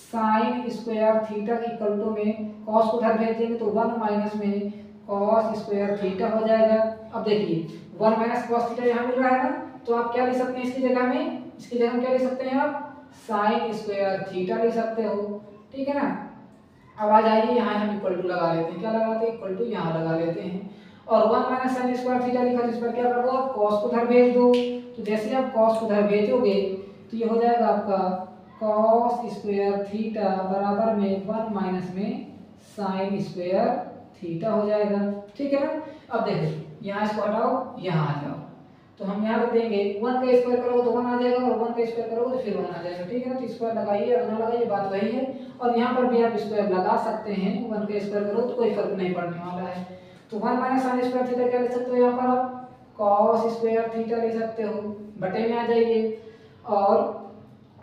sin² थीटा इक्वल टू में cos को उधर भेज देंगे तो 1 माइनस में cos² थीटा हो जाएगा। अब देखिए 1 माइनस cos थीटा यहाँ मिल रहा है ना, तो आप क्या लिख सकते हैं इसकी जगह में, इसकी जगह में क्या लिख सकते हैं आप sin² थीटा लिख सकते हो, ठीक है ना। अब आ जाइए यहाँ हम इक्वल टू लगा लेते हैं। क्या लगाते हैं इक्वल टू यहाँ लगा लेते हैं, और 1 माइनस sin² थीटा लिखा, जिस पर क्या कर दो आप cos को उधर भेज दो। तो जैसे आप cos को उधर भेजोगे तो ये हो जाएगा आपका cos² थीटा बराबर में 1 माइनस में sin² थीटा हो जाएगा, ठीक है ना। अब देखो यहाँ इसको हटाओ, यहाँ आ जाओ, तो हम यहाँ रख देंगे 1 का स्क्वायर करोगे तो 1 आ जाएगा, और 1 का स्क्वायर करोगे तो फिर 1 आ जाएगा, ठीक है ना। तो स्क्वायर लगाइए या ना लगाइए बात वही है, और यहाँ पर भी आप स्क्वायर लगा सकते हैं। 1 का स्क्वायर करो तो कोई फर्क नहीं पड़ने वाला है। तो 1 माइनस sin² थीटा क्या लिख सकते हो, यहाँ पर आप cos² थीटा लिख सकते हो, बटे में आ जाइए। और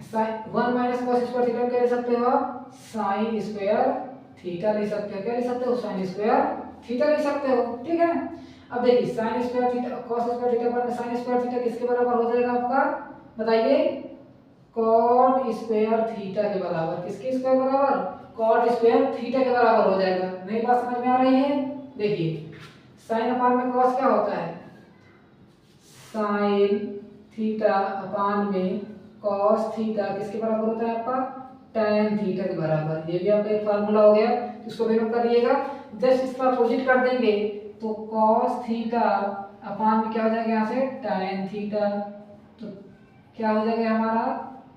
1 माइनस cos² थीटा क्या लिख सकते हो आप sin² थीटा लिख सकते हो। क्या लिख सकते हो sin² थीटा लिख सकते हो, ठीक है। अब देखिए sin² थीटा cos² थीटा पर sin² थीटा किसके बराबर हो जाएगा आपका, बताइए cot² थीटा के बराबर। किसके स्क्वायर बराबर, cot² थीटा के बराबर हो जाएगा। नई बात समझ में आ रही है। देखिए साइन अपान में cos क्या होता है, साइन थीटा अपान में cos थीटा किसके बराबर होता है आपका tan थीटा के बराबर। ये भी आपका एक फार्मूला हो गया, इसको भी नोट करिएगा। जस्ट इसका अपोजिट कर देंगे तो cos थीटा अपान में क्या हो जाएगा यहाँ से tan थीटा। तो क्या हो जाएगा हमारा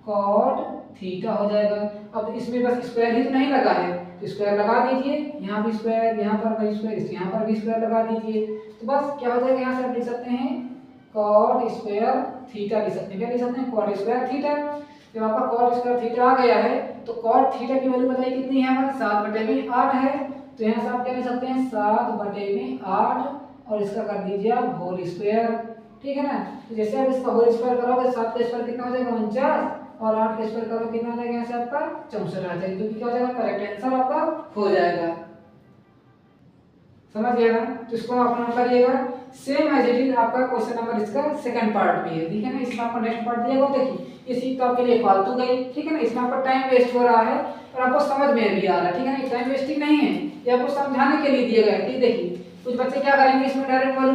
कॉट थीटा हो जाएगा। अब इसमें बस स्क्वायर ही तो नहीं लगा है, तो स्क्वायर लगा दीजिए, यहाँ भी स्क्वायर, यहाँ पर भी स्क्वायर, यहाँ पर भी स्क्वायर लगा दीजिए। तो बस क्या हो जाएगा, यहाँ से आप लिख सकते हैं कॉट स्क्वायर थीटा लिख सकते हैं। क्या लिख सकते हैं, कॉट स्क्वायर थीटा। जब आपका कॉट स्क्वायर थीटा आ गया है तो कॉट थीटा की वैल्यू बताइए कितनी है हमारी, 7/8 है। तो यहाँ से आप क्या लिख सकते हैं, 7/8 और इसका कर दीजिए आप होल स्क्वायर, ठीक है ना। तो जैसे आप इसका होल स्क्वायर करोगे 7 का स्क्वायर कितना हो जाएगा 49 और 8 का स्क्वायर करोगे कितना हो जाएगा, यहाँ से आपका 64 आ जाएगा, जो कि क्या हो जाएगा करेक्ट आंसर आपका हो जाएगा। समझ गया ना। तो इसको आप नोट करिएगा। सेम एज इट इज आपका क्वेश्चन नंबर इसका सेकंड पार्ट भी है, ठीक है ना। इसमें आपको नेक्स्ट पार्ट दिया हुआ देखिए, इसी तो आपके लिए फालतू गई, ठीक है ना। इसमें आपका टाइम वेस्ट हो रहा है और आपको समझ में भी आ रहा है, ठीक है ना। टाइम वेस्टिंग नहीं है, ये आपको समझाने के लिए दिया गया है। देखिए कुछ बच्चे क्या करेंगे, इसमें डायरेक्ट वैल्यू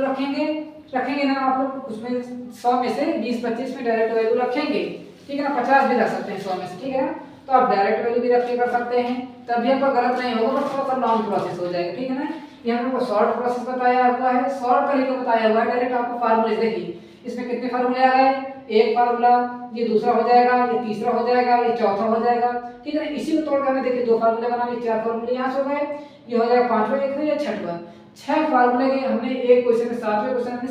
रखेंगे ना आप लोग, उसमें 100 में से 20-25 में डायरेक्ट वैल्यू रखेंगे, ठीक है ना। 50 भी रख सकते हैं 100 में से, ठीक है ना। तो आप डायरेक्ट वैल्यू भी रख के कर सकते हैं, तभी आपका गलत नहीं होगा, बस थोड़ा सा लॉन्ग प्रोसेस हो जाएगा, ठीक है ना। यहाँ पे आपको शॉर्ट प्रोसेस बताया हुआ है, शॉर्ट तरीका बताया हुआ है। डायरेक्ट आपको फार्मूले देखिए, इसमें कितने फार्मूले आ गए, एक फार्मूला, ये दूसरा हो जाएगा, ये तीसरा हो जाएगा, ये चौथा हो जाएगा, ठीक है ना। इसी को तोड़ कर हमें देखिए 2 फार्मूले बना लिए, 4 फार्मूले यहाँ से हो गए, ये हो जाएगा 5वां, एक या 6वां। 6 फार्मूले के हमने एक क्वेश्चन में 7वें क्वेश्चन में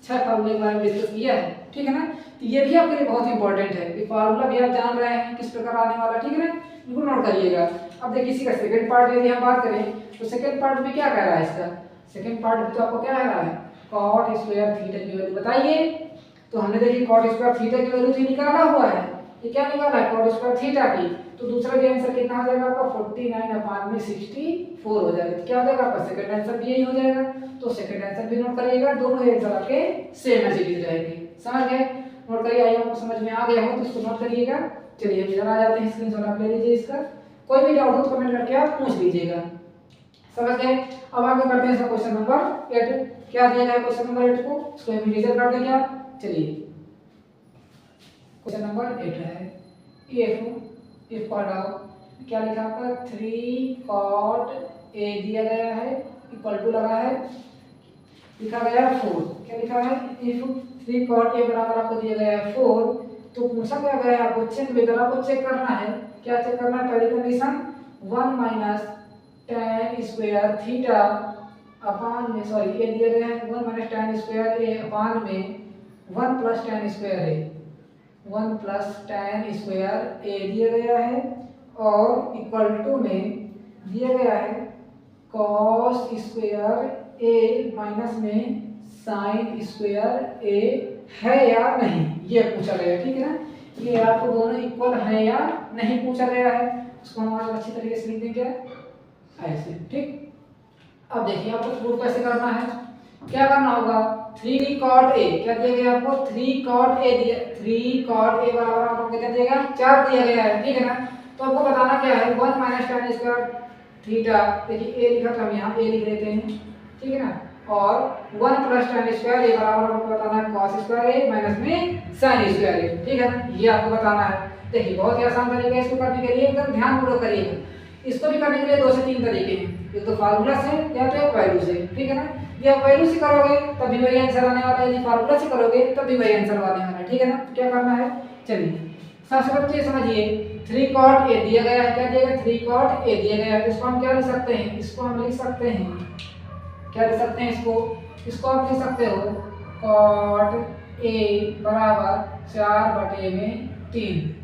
6 फार्मूले के बारे में डिस्कस किया है, ठीक है ना। तो ये भी आपके लिए बहुत इंपॉर्टेंट है कि फार्मूला भी आप जान रहे हैं किस प्रकार आने वाला, ठीक है ना। बिल्कुल नोट करिएगा। अब देखिए इसी का सेकंड पार्ट यदि हम बात करें तो सेकंड पार्ट में क्या कह रहा है, इसका सेकंड पार्ट में तो आपको क्या कह रहा है, कॉट स्क्वायर थीटा की वैल्यू बताइए। तो हमने देखिए कॉट स्क्वायर थीटा की वैल्यू निकाला हुआ है, ये क्या निकाला है, कॉट स्क्वायर थीटा की। तो दूसरा भी आंसर कितना हो जाएगा आपका 49/64 हो जाएगा। तो क्या हो जाएगा आपका सेकंड आंसर भी यही हो जाएगा। तो सेकंड आंसर भी नोट करिएगा, दोनों ही आंसर आपके सेम एज इट इज रहेंगे। समझ गए, नोट करिए। आइए आपको समझ में आ गया हो तो इसको नोट करिएगा। चलिए हम इधर आ जाते हैं, स्क्रीनशॉट आप ले लीजिए इसका, कोई भी डाउट हो तो कमेंट करके आप पूछ लीजिएगा। समझ गए। अब आगे बढ़ते हैं इसका क्वेश्चन नंबर 8। क्या दिया गया है क्वेश्चन नंबर 8 को, इसको हम इंटीजर कर दें क्या। चलिए क्वेश्चन नंबर 8 है, इफ कॉट आओ, क्या लिखा आपका 3 cot a दिया गया है इक्वल टू लगा है, लिखा गया है 4। क्या लिखा है, इफ 3 cot a बराबर आपको दिया गया है 4, तो पूछा क्या गया है आपको चेक बेटर, आपको चेक करना है। क्या चेक करना है, पहली कंडीशन 1 - tan स्क्वायर थीटा अपान में, सॉरी ये दिया गया है 1 - tan स्क्वायर a अपान में 1 + tan square a, 1 + tan square a दिया गया है और इक्वल टू में दिया गया है cos स्क्वायर a माइनस में sin स्क्वायर a है या नहीं, ये पूछा गया है, ठीक है ना। ये आपको दोनों इक्वल है या नहीं पूछा गया है, उसको हम आज अच्छी तरीके से लिख देंगे ऐसे, ठीक। अब देखिए आपको प्रूफ कैसे करना है, क्या करना होगा, 3 cot a, क्या दिया गया आपको 3 cot a दिया, 3 cot a बराबर आपको कितना दिया गया 4 दिया गया है, ठीक है ना। तो आपको बताना क्या है 1 - tan स्क्वायर थीटा, देखिए a लिखा था हम यहाँ a लिख लेते हैं, ठीक है ना। और 1 + tan स्क्वायर a बराबर आपको बताना है cos स्क्वायर a माइनस में sin स्क्वायर a, ठीक है ना। ये आपको बताना है। देखिए बहुत ही आसान तरीका है इसको करने के लिए, एकदम ध्यानपूर्वक करिएगा। इसको भी करने के लिए 2 से 3 तरीके हैं, एक तो फार्मूला से या तो वैल्यू से, ठीक है ना। ये आप वैल्यू से करोगे तब भी वही आंसर आने वाला है, यदि फार्मूला से करोगे तब भी वही आंसर आने वाला है, ठीक है ना। तो क्या करना है, चलिए सबसे पहले समझिए 3 cot a दिया गया है, क्या दिया गया 3 cot a दिया गया है। तो इसको हम क्या लिख सकते हैं, इसको हम लिख सकते हैं, क्या लिख सकते हैं इसको आप लिख सकते हो cot a बराबर 4/3।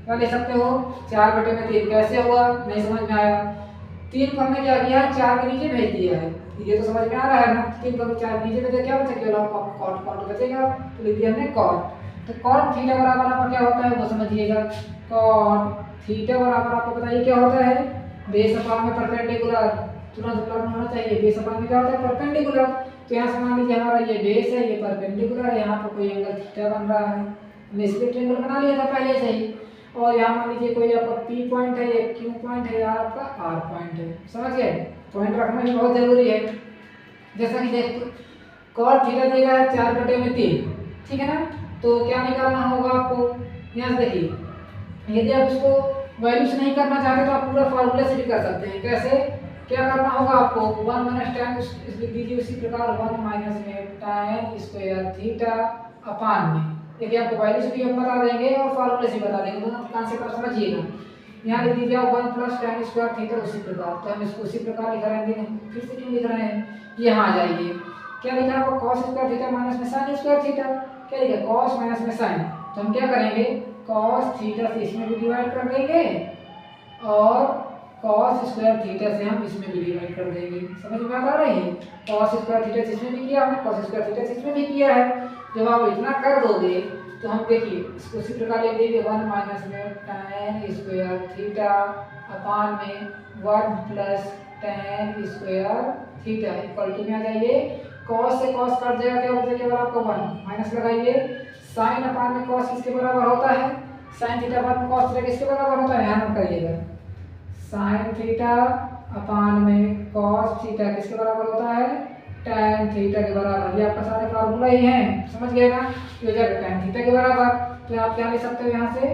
क्या लिख सकते हो 4/3, कैसे हुआ नहीं समझ में आया। 3 को हमने क्या किया 4 के नीचे भेज दिया है, ये तो समझ में आ रहा है ना। 3 को 4 के नीचे भेज दिया, क्या बचा केवल cot बचेगा, तो लिख दिया हमने cot। तो cot थीटा बराबर आपका क्या होता है वो समझिएगा, cot थीटा बराबर आपको बताइए क्या होता है, बेस अपान में परपेंडिकुलर, तुरंत लर्न होना चाहिए। बेस अपान में क्या होता है परपेंडिकुलर। तो यहाँ से मान लीजिए हमारा ये बेस है, ये परपेंडिकुलर है, यहाँ पर कोई एंगल थीटा बन रहा है, हमने इसलिए ट्रायंगल बना लिया था पहले से ही। और यहाँ मान लीजिए कोई आपका P पॉइंट है, ये Q पॉइंट है, यहाँ आपका R पॉइंट है, समझ गए। पॉइंट रखना भी बहुत जरूरी है। जैसा कि देखो cot थीटा दिया है 4/3, ठीक है ना। तो क्या निकालना होगा आपको, यहाँ से देखिए यदि आप इसको वैल्यू से नहीं करना चाहते तो आप पूरा फार्मूले से भी कर सकते हैं। कैसे, क्या करना होगा आपको 1 - tan लिख दीजिए, उसी प्रकार 1 - में tan स्क्वायर थीटा अपान में देखिए आपको वैल्यूज भी हम बता देंगे और फॉर्मूले से बता देंगे, दोनों कांसेप्ट आप समझिएगा। यहाँ लिख दीजिए आप 1 प्लस tan स्क्वायर थीटा उसी प्रकार, तो हम इसको उसी प्रकार लिख रहे हैं। फिर से क्यों लिख रहे हैं, ये यहाँ आ जाइए, क्या लिखा है आपको cos स्क्वायर थीटा माइनस में sin स्क्वायर थीटा, क्या लिखा है cos माइनस में sin, तो हम क्या करेंगे cos थीटा से इसमें भी डिवाइड कर देंगे और cos स्क्वायर थीटा से हम इसमें भी डिवाइड कर देंगे। समझ में आ रही है, cos स्क्वायर थीटा से इसमें भी किया हमने, cos स्क्वायर थीटा से इसमें भी किया है। जब आप इतना कर दोगे तो हम देखिए इसको इसी प्रकार लिख देंगे 1 माइनस में tan स्क्वायर थीटा अपान में 1 plus tan square theta equal to में आ जाइए, cos से cos कट जाएगा, क्या हो जाएगा आपको 1 माइनस लगाइए, sin अपान में cos किसके बराबर होता है, sin थीटा अपान में cos थीटा किसके बराबर होता है, ध्यान करिएगा, sin थीटा अपान में cos थीटा किसके बराबर होता है, tan थीटा के बराबर। ये आपका सारे फार्मूला ही हैं, समझ गए ना, ये हो जाएगा tan थीटा के बराबर। तो आप क्या लिख सकते हो यहाँ से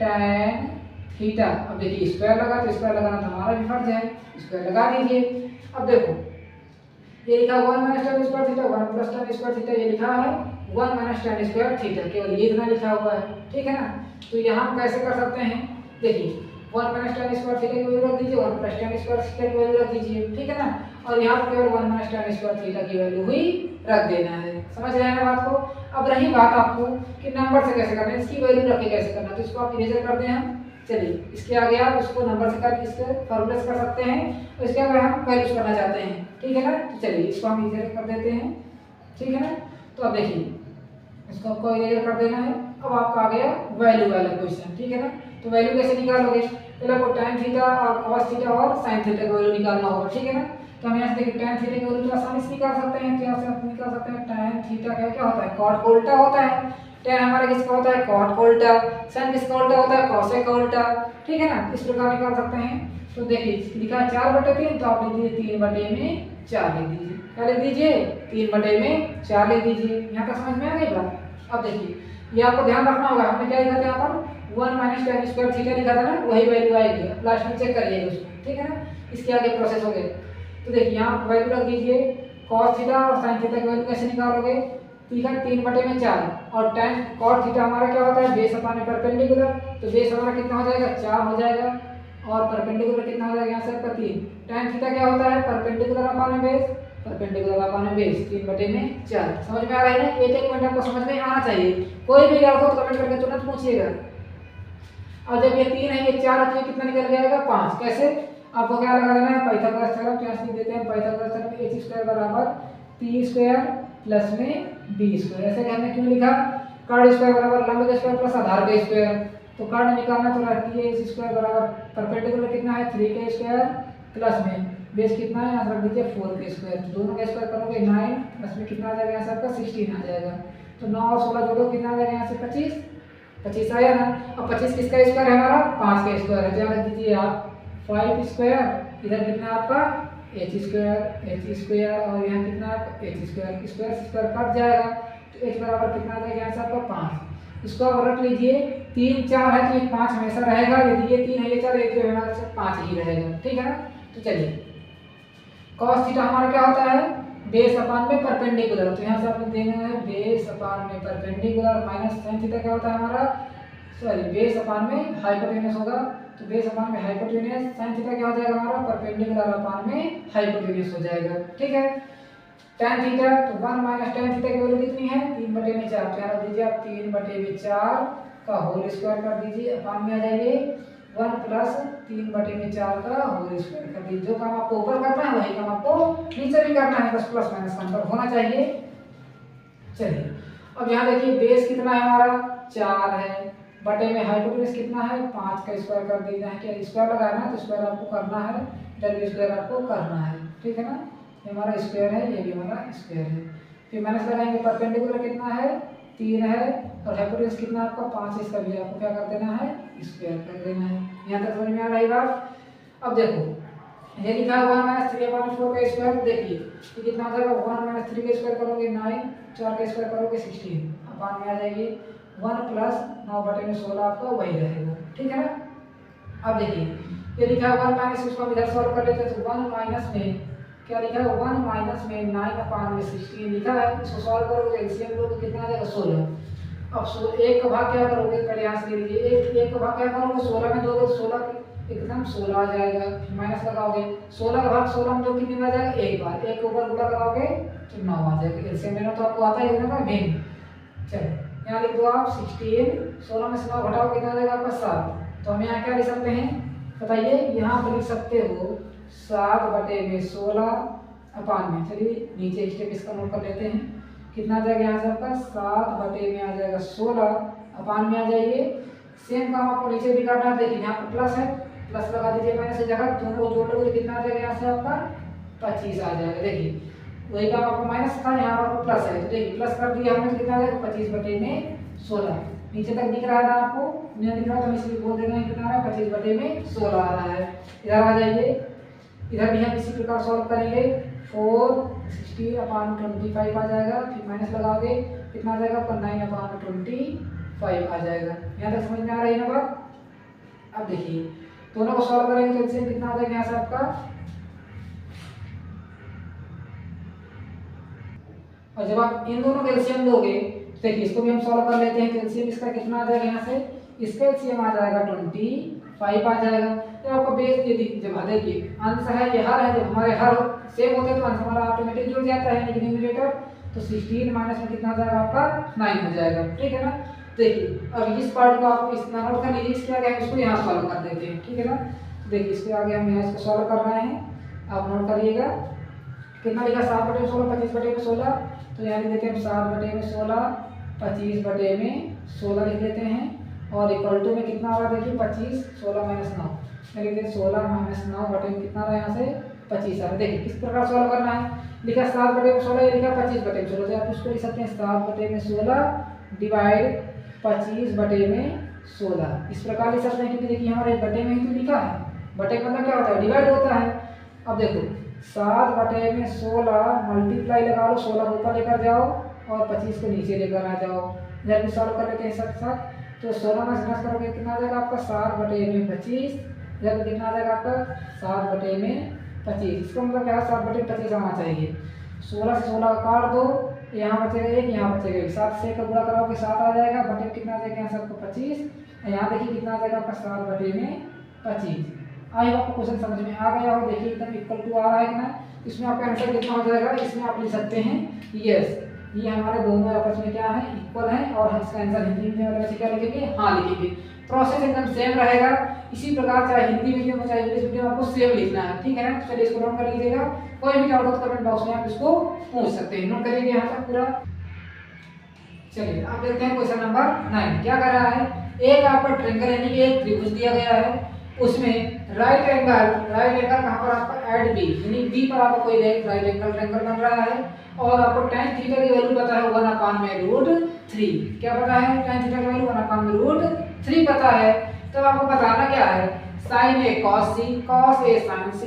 tan थीटा, अब देखिए स्क्वायर लगा तो स्क्वायर लगाना तो हमारा भी फर्ज है, स्क्वायर लगा दीजिए। अब देखो ये लिखा 1 minus tan square theta 1 plus tan square theta, ये लिखा है 1 माइनस tan स्क्वायर थीटा, केवल ये इतना लिखा हुआ है, ठीक है ना। तो यहाँ हम कैसे कर सकते हैं, देखिए 1 माइनस tan स्क्वायर थीटा की वैल्यू रख दीजिए, 1 प्लस tan स्क्वायर थीटा की वैल्यू रख दीजिए, ठीक है ना, और यहाँ पर केवल 1 माइनस tan स्क्वायर थीटा की वैल्यू ही रख देना है। समझ रहे हैं ना बात को। अब रही बात आपको कि नंबर से कैसे करना है, इसकी वैल्यू रख के कैसे करना है, तो इसको आप इरेजर कर दें हम, चलिए इसके आगे आप इसको नंबर से करके इसके फॉर्मूले से कर सकते हैं, और इसके आगे हम वैल्यूज करना चाहते हैं, ठीक है ना। तो चलिए इसको हम इरेजर कर देते हैं, ठीक है ना। तो अब देखिए इसको आपको इरेजर कर देना है। अब आपका आ गया वैल्यू वाला क्वेश्चन, ठीक है ना। तो वैल्यू कैसे निकालोगे, पहले आपको tan थीटा और cos थीटा और sin थीटा का वैल्यू निकालना होगा, ठीक है ना। तो हम यहाँ से देखिए tan थीटा की वैल्यू तो आसानी से निकाल सकते हैं, तो यहाँ से आप निकाल सकते हैं tan थीटा का क्या होता है, cot का उल्टा होता है, tan हमारा किसका होता है, cot का उल्टा, sin किसका उल्टा होता है, cos का उल्टा, ठीक है ना। इस प्रकार निकाल सकते हैं। तो देखिए लिखा है 4/3, तो आप लिख दीजिए 3/4 लिख दीजिए, क्या लिख दीजिए 3/4 लिख दीजिए। यहाँ तक समझ में आ गई बात। अब देखिए ये आपको ध्यान रखना होगा, हमने क्या लिखा था यहाँ पर 1 माइनस tan स्क्वायर थीटा लिखा था ना, वही वैल्यू आएगी, लास्ट में चेक करिएगा उसको, ठीक है ना। इसके आगे प्रोसेस हो गए। तो देखिए यहाँ वैल्यू रख दीजिए, cos थीटा और sin थीटा की वैल्यू कैसे निकालोगे, ठीक है 3/4, और tan cot थीटा हमारा क्या होता है, बेस अपान में परपेंडिकुलर, तो बेस हमारा कितना हो जाएगा 4 हो जाएगा, और परपेंडिकुलर कितना हो जाएगा यहाँ से आपका 3। tan थीटा क्या होता है, परपेंडिकुलर अपान में बेस, परपेंडिकुलर अपान में बेस 3/4। समझ में आ रहा है ना, एक मिनट आपको समझ में आना चाहिए, कोई भी डाउट हो तो कमेंट करके तुरंत पूछिएगा। और जब ये 3 है ये 4 है तो ये कितना निकल जाएगा 5, कैसे, आपको क्या लगा देना है, पाइथागोरस थ्योरम, तो यहाँ देते हैं पाइथागोरस थ्योरम में h² बराबर p² प्लस में b²। ऐसे हमने क्यों लिखा, कर्ण स्क्वायर बराबर लंब का स्क्वायर प्लस आधार का स्क्वायर, तो कर्ण निकालना तो रहती है h² बराबर परपेंडिकुलर कितना है 3 प्लस में बेस कितना है, यहाँ रख दीजिए 4 तो दोनों का स्क्वायर करोगे 9 प्लस में कितना आ जाएगा यहाँ से आपका 16 आ जाएगा। तो 9 और 16 जोड़ो कितना आ जाएगा यहाँ से 25 आया ना। अब 25 किसका स्क्वायर है, हमारा 5 का स्क्वायर है, जहाँ रख दीजिए आप 5², इधर कितना आपका h² और यहाँ कितना h², स्क्वायर कट जाएगा, तो h बराबर कितना आ जाएगा यहाँ से आपका 5। इसको आप रख लीजिए, 3 4 है तो ये 5 हमेशा रहेगा, यदि ये 3 है ये 4 है तो हमारा 5 ही रहेगा, ठीक है ना। तो चलिए cos थीटा हमारा क्या होता है, बेस अपान में परपेंडिकुलर, तो यहाँ से आपको देना है बेस अपान में परपेंडिकुलर, माइनस sin थीटा क्या होता है हमारा, सॉरी बेस अपान में हाइपोटेन्यूस होगा, तो बेस अपान में हाइपोटेन्यूस, sin थीटा क्या हो जाएगा हमारा परपेंडिकुलर अपान में हाइपोटेन्यूस हो जाएगा, ठीक है। tan थीटा तो 1 माइनस tan थीटा की वैल्यू कितनी है 3/4, क्या रख दीजिए आप 3/4 का होल स्क्वायर कर दीजिए, अपान में आ जाइए 1 प्लस 3/4 का होल स्क्वायर कर दीजिए। जो काम आपको ऊपर करना है वही काम आपको नीचे भी करना है, बस प्लस माइनस का अंतर होना चाहिए। चलिए अब यहाँ देखिए बेस कितना है हमारा 4 है, बटे में हाइपोटेन्यूस कितना है 5 का स्क्वायर कर देना है, क्या स्क्वायर लगाना है तो स्क्वायर आपको करना है, डबल स्क्वायर आपको करना है, ठीक है ना। ये हमारा स्क्वायर है, ये भी हमारा स्क्वायर है, फिर माइनस लगाएंगे, परपेंडिकुलर कितना है 3 है, और हाइपोटेन्यूस कितना आपका 5 है, इसका भी आपको क्या कर देना है स्क्वायर कर देना है। यहाँ तक समझ में आ रही बात। अब देखो ये लिखा है 1 माइनस 3/4 का स्क्वायर, देखिए तो कितना आ जाएगा 1 माइनस 3 का स्क्वायर करोगे 9, 4 का स्क्वायर करोगे 16, अपान में आ जाएगी 1 प्लस 9/16 आपका वही रहेगा, ठीक है ना। अब देखिए ये लिखा है 1 माइनस, उसको हम इधर सॉल्व कर लेते हैं, तो 1 माइनस में क्या लिखा है 1 माइनस में 9 अपान में 16 लिखा है, इसको सॉल्व करोगे एलसीएम लोगे कितना आ जाएगा 16। अब एक का भाग क्या करोगे, पहले यहाँ से ले लीजिए, एक का भाग क्या करोगे, 16 में दोगे तो 16 एकदम 16 आ जाएगा, माइनस लगाओगे, 16 का भाग 16 में दो कितने में आ जाएगा, एक बार, एक के ऊपर गुणा कराओगे तो 9 आ जाएगा। एलसीएम लेना तो आपको आता ही होगा भिन्न। चलो यहाँ लिख दो आप 16, 16 में से 9 घटाओ कितना आ जाएगा आपका 7। तो हम यहाँ क्या लिख सकते हैं बताइए, यहाँ पर लिख सकते हो 7/16 अपान में, चलिए नीचे स्टेप इसका नोट कर लेते हैं, कितना आ जाएगा यहाँ से आपका 7 में आ जाएगा 16 अपान में आ जाइए। सेम काम आपको नीचे भी करना है, देखिए यहाँ पर प्लस है, प्लस लगा दीजिए माइनस से जगह, दोनों को जोड़ लोगे तो कितना आ जाएगा यहाँ से आपका 25 आ जाएगा। देखिए वही काम आपको माइनस था, यहाँ पर प्लस है, तो देखिए प्लस कर दिया हमने तो कितना आ जाएगा 25/16। नीचे तक दिख रहा है ना आपको, नहीं दिख रहा तो हम इसलिए बोल दे रहे हैं कितना आ रहा है 25/16 आ रहा है। इधर आ जाइए, इधर भी हम इसी प्रकार सॉल्व करेंगे, 460 अपान 25 आ जाएगा, फिर माइनस लगाओगे कितना आ जाएगा आपका 9 अपान 25 आ जाएगा। यहाँ तक समझ में आ रही है ना बात। अब देखिए दोनों को सॉल्व करेंगे तो इससे कितना आ जाएगा यहाँ से आपका, और जब आप इन दोनों का एलसीएम दोगे देखिए इसको भी हम सॉल्व कर लेते हैं, तो एलसीएम इसका कितना आ जाएगा यहाँ से, इसका एलसीएम आ जाएगा 25 आ जाएगा। तो आपका बेस यदि जब देखिए अंश है ये हर है, जब हमारे हर सेम होते हैं तो अंश हमारा ऑटोमेटिक जुड़ जाता है लेकिन न्यूमरेटर, तो 16 माइनस में कितना आ जाएगा आपका 9 हो जाएगा, ठीक है ना। देखिए अब इस पार्ट को आप इस नोट कर लीजिए, इसके आगे हम इसको यहाँ सॉल्व कर देते हैं, ठीक है ना। देखिए इसके आगे हम यहाँ इसको सॉल्व कर रहे हैं, आप नोट करिएगा कितना लिखा 7/16 25/16, तो यहाँ लिख देते हैं 7/16 25/16 लिख देते हैं, और इक्वल टू में कितना आ रहा है देखिए 25, 16 - 9, मैं लिख देते 16 - 9 बटे में कितना आ रहा है यहाँ से 25 आ रहा है। देखिए किस प्रकार सॉल्व करना है, लिखा 7/16, ये लिखा 25/16, तो आप इसको लिख सकते हैं 7/16 डिवाइड 25/16, इस प्रकार लिख सकते हैं, क्योंकि देखिए हमारे बटे में ही तो लिखा है, बटे का मतलब क्या होता है डिवाइड होता है। अब देखो 7/16 मल्टीप्लाई लगा लो, 16 को ऊपर लेकर जाओ और 25 को नीचे लेकर आ जाओ, इधर भी सॉल्व कर लेते हैं साथ साथ, तो 16 में माइनस करोगे कितना आ जाएगा आपका 7/25, इधर कितना आ जाएगा आपका 7/25, इसका मतलब क्या है 7/25 आना चाहिए। 16 से 16 काट दो, यहाँ बचेगा 1, यहाँ बचेगा 1, 7 से का गुणा कराओगे 7 आ जाएगा, बटे कितना आ जाएगा यहाँ से आपको 25, यहाँ देखिए कितना आ जाएगा आपका 7/25। आई होप आपको क्वेश्चन समझ में आ गया हो, देखिए एकदम इक्वल टू आ रहा है कि ना, इसमें आपका आंसर कितना हो जाएगा, इसमें आप लिख सकते हैं यस, ये हमारे दोनों आपस में क्या है इक्वल है, और हम इसका आंसर हिंदी में वाले बच्चे क्या लिखेंगे हाँ लिखेंगे। प्रोसेस एकदम सेम रहेगा, इसी प्रकार चाहे हिंदी मीडियम हो चाहे इंग्लिश मीडियम आपको सेम लिखना है, ठीक है ना। चलिए इसको नोट कर लीजिएगा, कोई भी डाउट हो तो कमेंट बॉक्स में आप इसको पूछ सकते हैं, नोट करिएगा यहाँ तक पूरा। चलिए अब देखते हैं क्वेश्चन नंबर 9 क्या कर रहा है, एक आपका ट्रायंगल यानी कि एक त्रिभुज दिया गया है, उसमें राइट एंगल कहाँ पर आपका एट बी यानी बी पर आपको कोई राइट एंगल ट्रायंगल बन रहा है, और आपको tan थीटा की वैल्यू पता है 1/√3, क्या पता है tan थीटा की वैल्यू 1/√3 पता है। तो आपको बताना क्या है, sin a cos c cos a sin c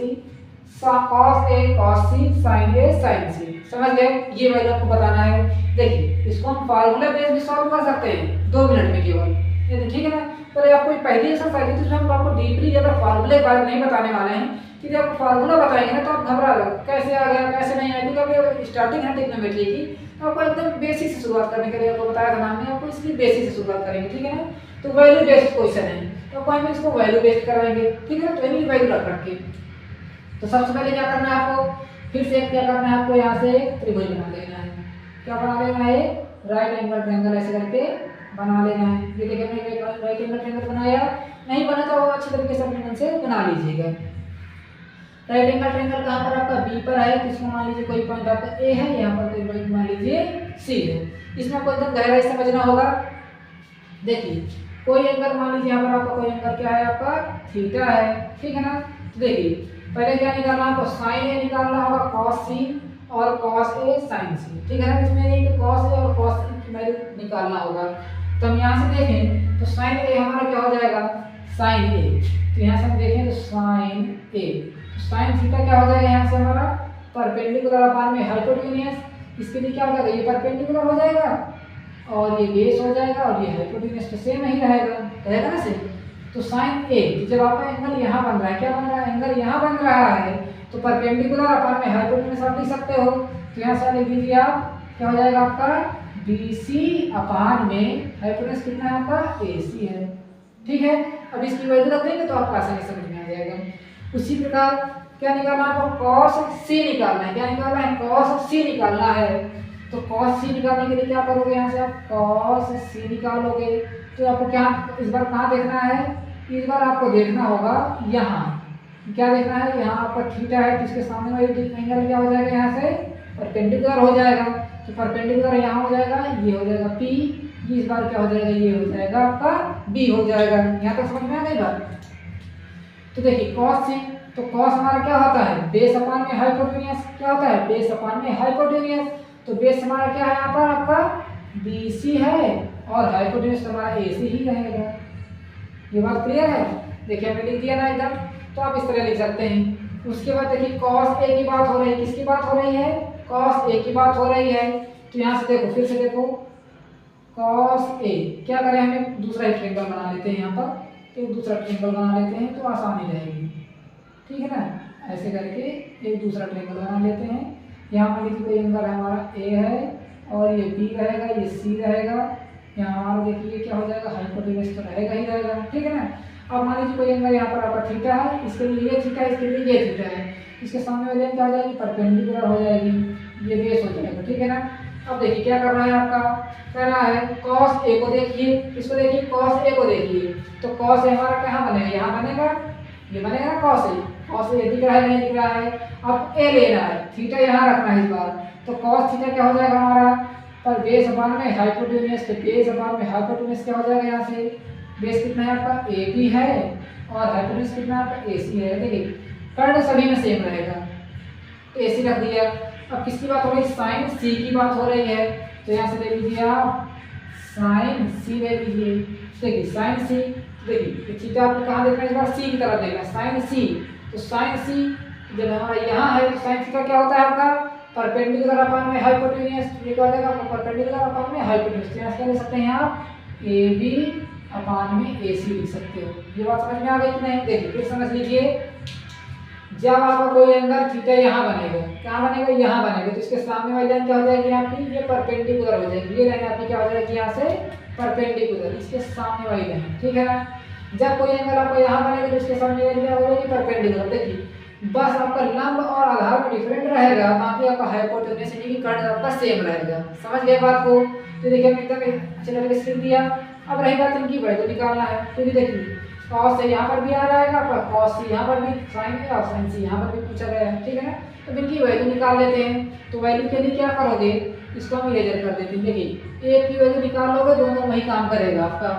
cos a cos c sin a sin c, समझ गए, ये वैल्यू आपको बताना है। देखिए इसको हम फार्मूला बेस भी सॉल्व कर सकते हैं 2 मिनट में केवल, ये ठीक है ना। पर आपको पहली एक्सरसाइज है तो हम आपको डीपली ज़्यादा फार्मूले के बारे में नहीं बताने वाले हैं, कि जब आपको फार्मूला बताएंगे ना तो आप घबरा जाओगे कैसे आ गया कैसे नहीं आया, क्योंकि स्टार्टिंग है ट्रिग्नोमेट्री की, तो आपको एकदम बेसिक से शुरुआत करने के लिए आपको बताया था मैम ने, आपको इसकी बेसिक से शुरुआत करेंगे, ठीक है ना। तो वैल्यू बेस्ड क्वेश्चन है, तो आपको हम इसको वैल्यू बेस्ड कराएंगे, ठीक है, तो इन्हीं वैल्यू रख के। तो सबसे पहले क्या करना है आपको, फिर से क्या करना है आपको, यहाँ से एक त्रिभुज बना लेना है, क्या बना लेना है, राइट एंगल ट्रायंगल ऐसे करके बना लेना है। ये देखिए हमने राइट एंगल ट्रायंगल बनाया, नहीं बना तो अच्छी तरीके से अपने मन से बना लीजिएगा। राइट एंगल ट्रायंगल कहाँ पर आपका बी पर है, किसको मान लीजिए कोई पॉइंट आपका ए है, यहाँ पर कोई पॉइंट मान लीजिए सी है, इसमें आपको एकदम गहराई से समझना होगा। देखिए कोई एंगल मान लीजिए यहाँ पर आपका कोई एंगल क्या है आपका थीटा है, ठीक है ना। देखिए पहले क्या निकालना है आपको, साइन ए निकालना होगा कॉस सी और कॉस ए साइन सी, ठीक है ना। इसमें एक कॉस ए और कॉस सी की वैल्यू निकालना होगा, तो हम यहाँ से देखें तो साइन ए हमारा क्या हो जाएगा साइन ए, तो यहाँ से हम देखें तो साइन ए, तो साइन थीटा क्या हो जाएगा यहाँ से हमारा परपेंडिकुलर अपान में हाइपोटेन्यूज, इसके लिए क्या हो जाएगा ये परपेंडिकुलर हो जाएगा और ये बेस हो जाएगा और ये हाइपोटेन्यूज तो सेम ही रहेगा ना सेम। तो साइन ए जब आपका एंगल यहाँ बन रहा है, क्या बन रहा है एंगल यहाँ बन रहा है, तो परपेंडिकुलर अपान में हाइपोटेन्यूज आप लिख सकते हो, तो यहाँ से लिख दीजिए आप क्या हो जाएगा आपका बी सी अपान में हाइपोटेन्यूज कितना है आपका ए सी है। ठीक है, अब इसकी वैल्यू रख देंगे तो आपको आसानी समझ में आ जाएगा। उसी प्रकार क्या निकालना है आपको, कॉस सी निकालना है। क्या निकालना है, कॉस सी निकालना है। तो कॉस सी निकालने के लिए क्या करोगे, यहाँ से आप कॉस सी निकालोगे तो आपको क्या इस बार कहाँ देखना है, इस बार आपको देखना होगा यहाँ। क्या देखना है, यहाँ आपका थीटा है, जिसके सामने वाली एंगल क्या हो जाएगा, यहाँ से परपेंडिकुलर हो जाएगा। तो परपेंडिकुलर यहाँ हो जाएगा, ये हो जाएगा P, इस बार क्या हो जाएगा, ये हो जाएगा आपका B हो जाएगा। यहाँ तक समझ में आ गई बात। तो देखिए कॉस सी, तो कॉस हमारा क्या होता है, बेस अपान में हाइपोटेन्यूज। क्या होता है, बेस अपान में हाइपोटेन्यूज। तो बेस हमारा क्या है यहाँ पर आपका BC है और हाइपोटेन्यूज हमारा AC ही रहेगा। ये बात क्लियर है। देखिए हमने लिख दिया ना एकदम, तो आप इस तरह लिख सकते हैं। उसके बाद देखिए कॉस ए की बात हो रही है, किसकी बात हो रही है, कॉस ए की बात हो रही है। तो यहाँ से देखो, फिर से देखो कॉस ए, क्या करें हमें दूसरा ट्रायंगल बना लेते हैं। यहाँ पर एक दूसरा ट्रायंगल बना लेते हैं तो आसानी रहेगी। ठीक है ना, ऐसे करके एक दूसरा ट्रायंगल बना लेते हैं। यहाँ मान लीजिए कोई एंगल हमारा ए है और ये बी रहेगा, ये सी रहेगा। यहाँ हमारा देखिए क्या हो जाएगा, हाइपोटेन्यूज तो रहेगा ही रहेगा। ठीक है ना। अब मान लीजिए कोई एंगल यहाँ पर आपका थीटा है, इसके लिए ये थीटा है, इसके लिए ये थीटा है। इसके सामने वाली क्या हो जाएगी, परपेंडिकुलर हो जाएगी, ये बेस हो जाएगा। ठीक है ना। अब देखिए क्या कर रहा है आपका, कह रहा है कॉस ए को देखिए, इसको देखिए कॉस ए को देखिए। तो कॉस ए हमारा कहाँ बनेगा, यहाँ बनेगा, ये बनेगा ना कॉस ए। कॉस ए दिख रहा है, नहीं दिख रहा है। अब ए लेना है, थीटा यहाँ रखना है इस बार। तो कॉस थीटा क्या हो जाएगा हमारा, पर बेस अपान में हाइपोटेन्यूज, तो बेस अपान में हाइपोटेन्यूज क्या हो जाएगा, यहाँ से बेस कितना है आपका ए बी है और हाइपोटेन्यूज कितना आपका ए सी है। देखिए कर्ण सभी में सेम रहेगा, ए सी रख दिया। अब किसकी बात हो रही है, साइन सी की बात हो रही है। तो यहाँ से ले लीजिए आप साइन सी ले लीजिए। देखिए साइन सी, देखिए थीटा आपको कहाँ देखना है, इस बार सी की तरफ देखना है, साइन सी। तो साइन सी जब हमारा यहाँ है तो साइन थीटा क्या होता है आपका, परपेंडिकुलर अपान में हाइपोटेन्यूज। ये क्या हो जाएगा आपका, परपेंडिकुलर अपान में हाइपोटेन्यूज। तो यहाँ से क्या लिख सकते हैं आप, ए बी अपान में ए सी लिख सकते हो। ये बात समझ में आ गई कि नहीं। देखिए फिर समझ लीजिए, जब आपका कोई एंगल थीटा यहाँ बनेगा, कहाँ बनेगा, यहाँ बनेगा, तो इसके सामने वाली लाइन क्या हो जाएगी आपकी, ये परपेंडिकुलर हो जाएगी। ये लाइन आपकी क्या हो जाएगी, यहाँ से परपेंडिकुलर, इसके सामने वाली लाइन। ठीक है ना। जब कोई एंगल आपको यहाँ बनेगा तो इसके सामने वाली क्या हो जाएगी, परपेंडिकुलर। देखिए बस आपका लंब और आधार में डिफरेंट रहेगा, बाकी आपका हाइपोटेन्यूज यानी कि कर्ण आपका सेम रहेगा। समझ गए बात को। तो देखिए हमने एकदम अच्छे तरीके से लिख दिया। अब रही बात इनकी वैल्यू निकालना है। तो ये देखिए कॉस से यहाँ पर भी आ जाएगा आपका, कॉस सी यहाँ पर भी, साइन है और साइन सी यहाँ पर भी पूछा गया है। ठीक है ना। तो इनकी वैल्यू निकाल लेते हैं। तो वैल्यू के लिए क्या करोगे, इसको हम इरेजर कर देते हैं। देखिए एक की वैल्यू निकाल लोगे, दोनों वही काम करेगा आपका।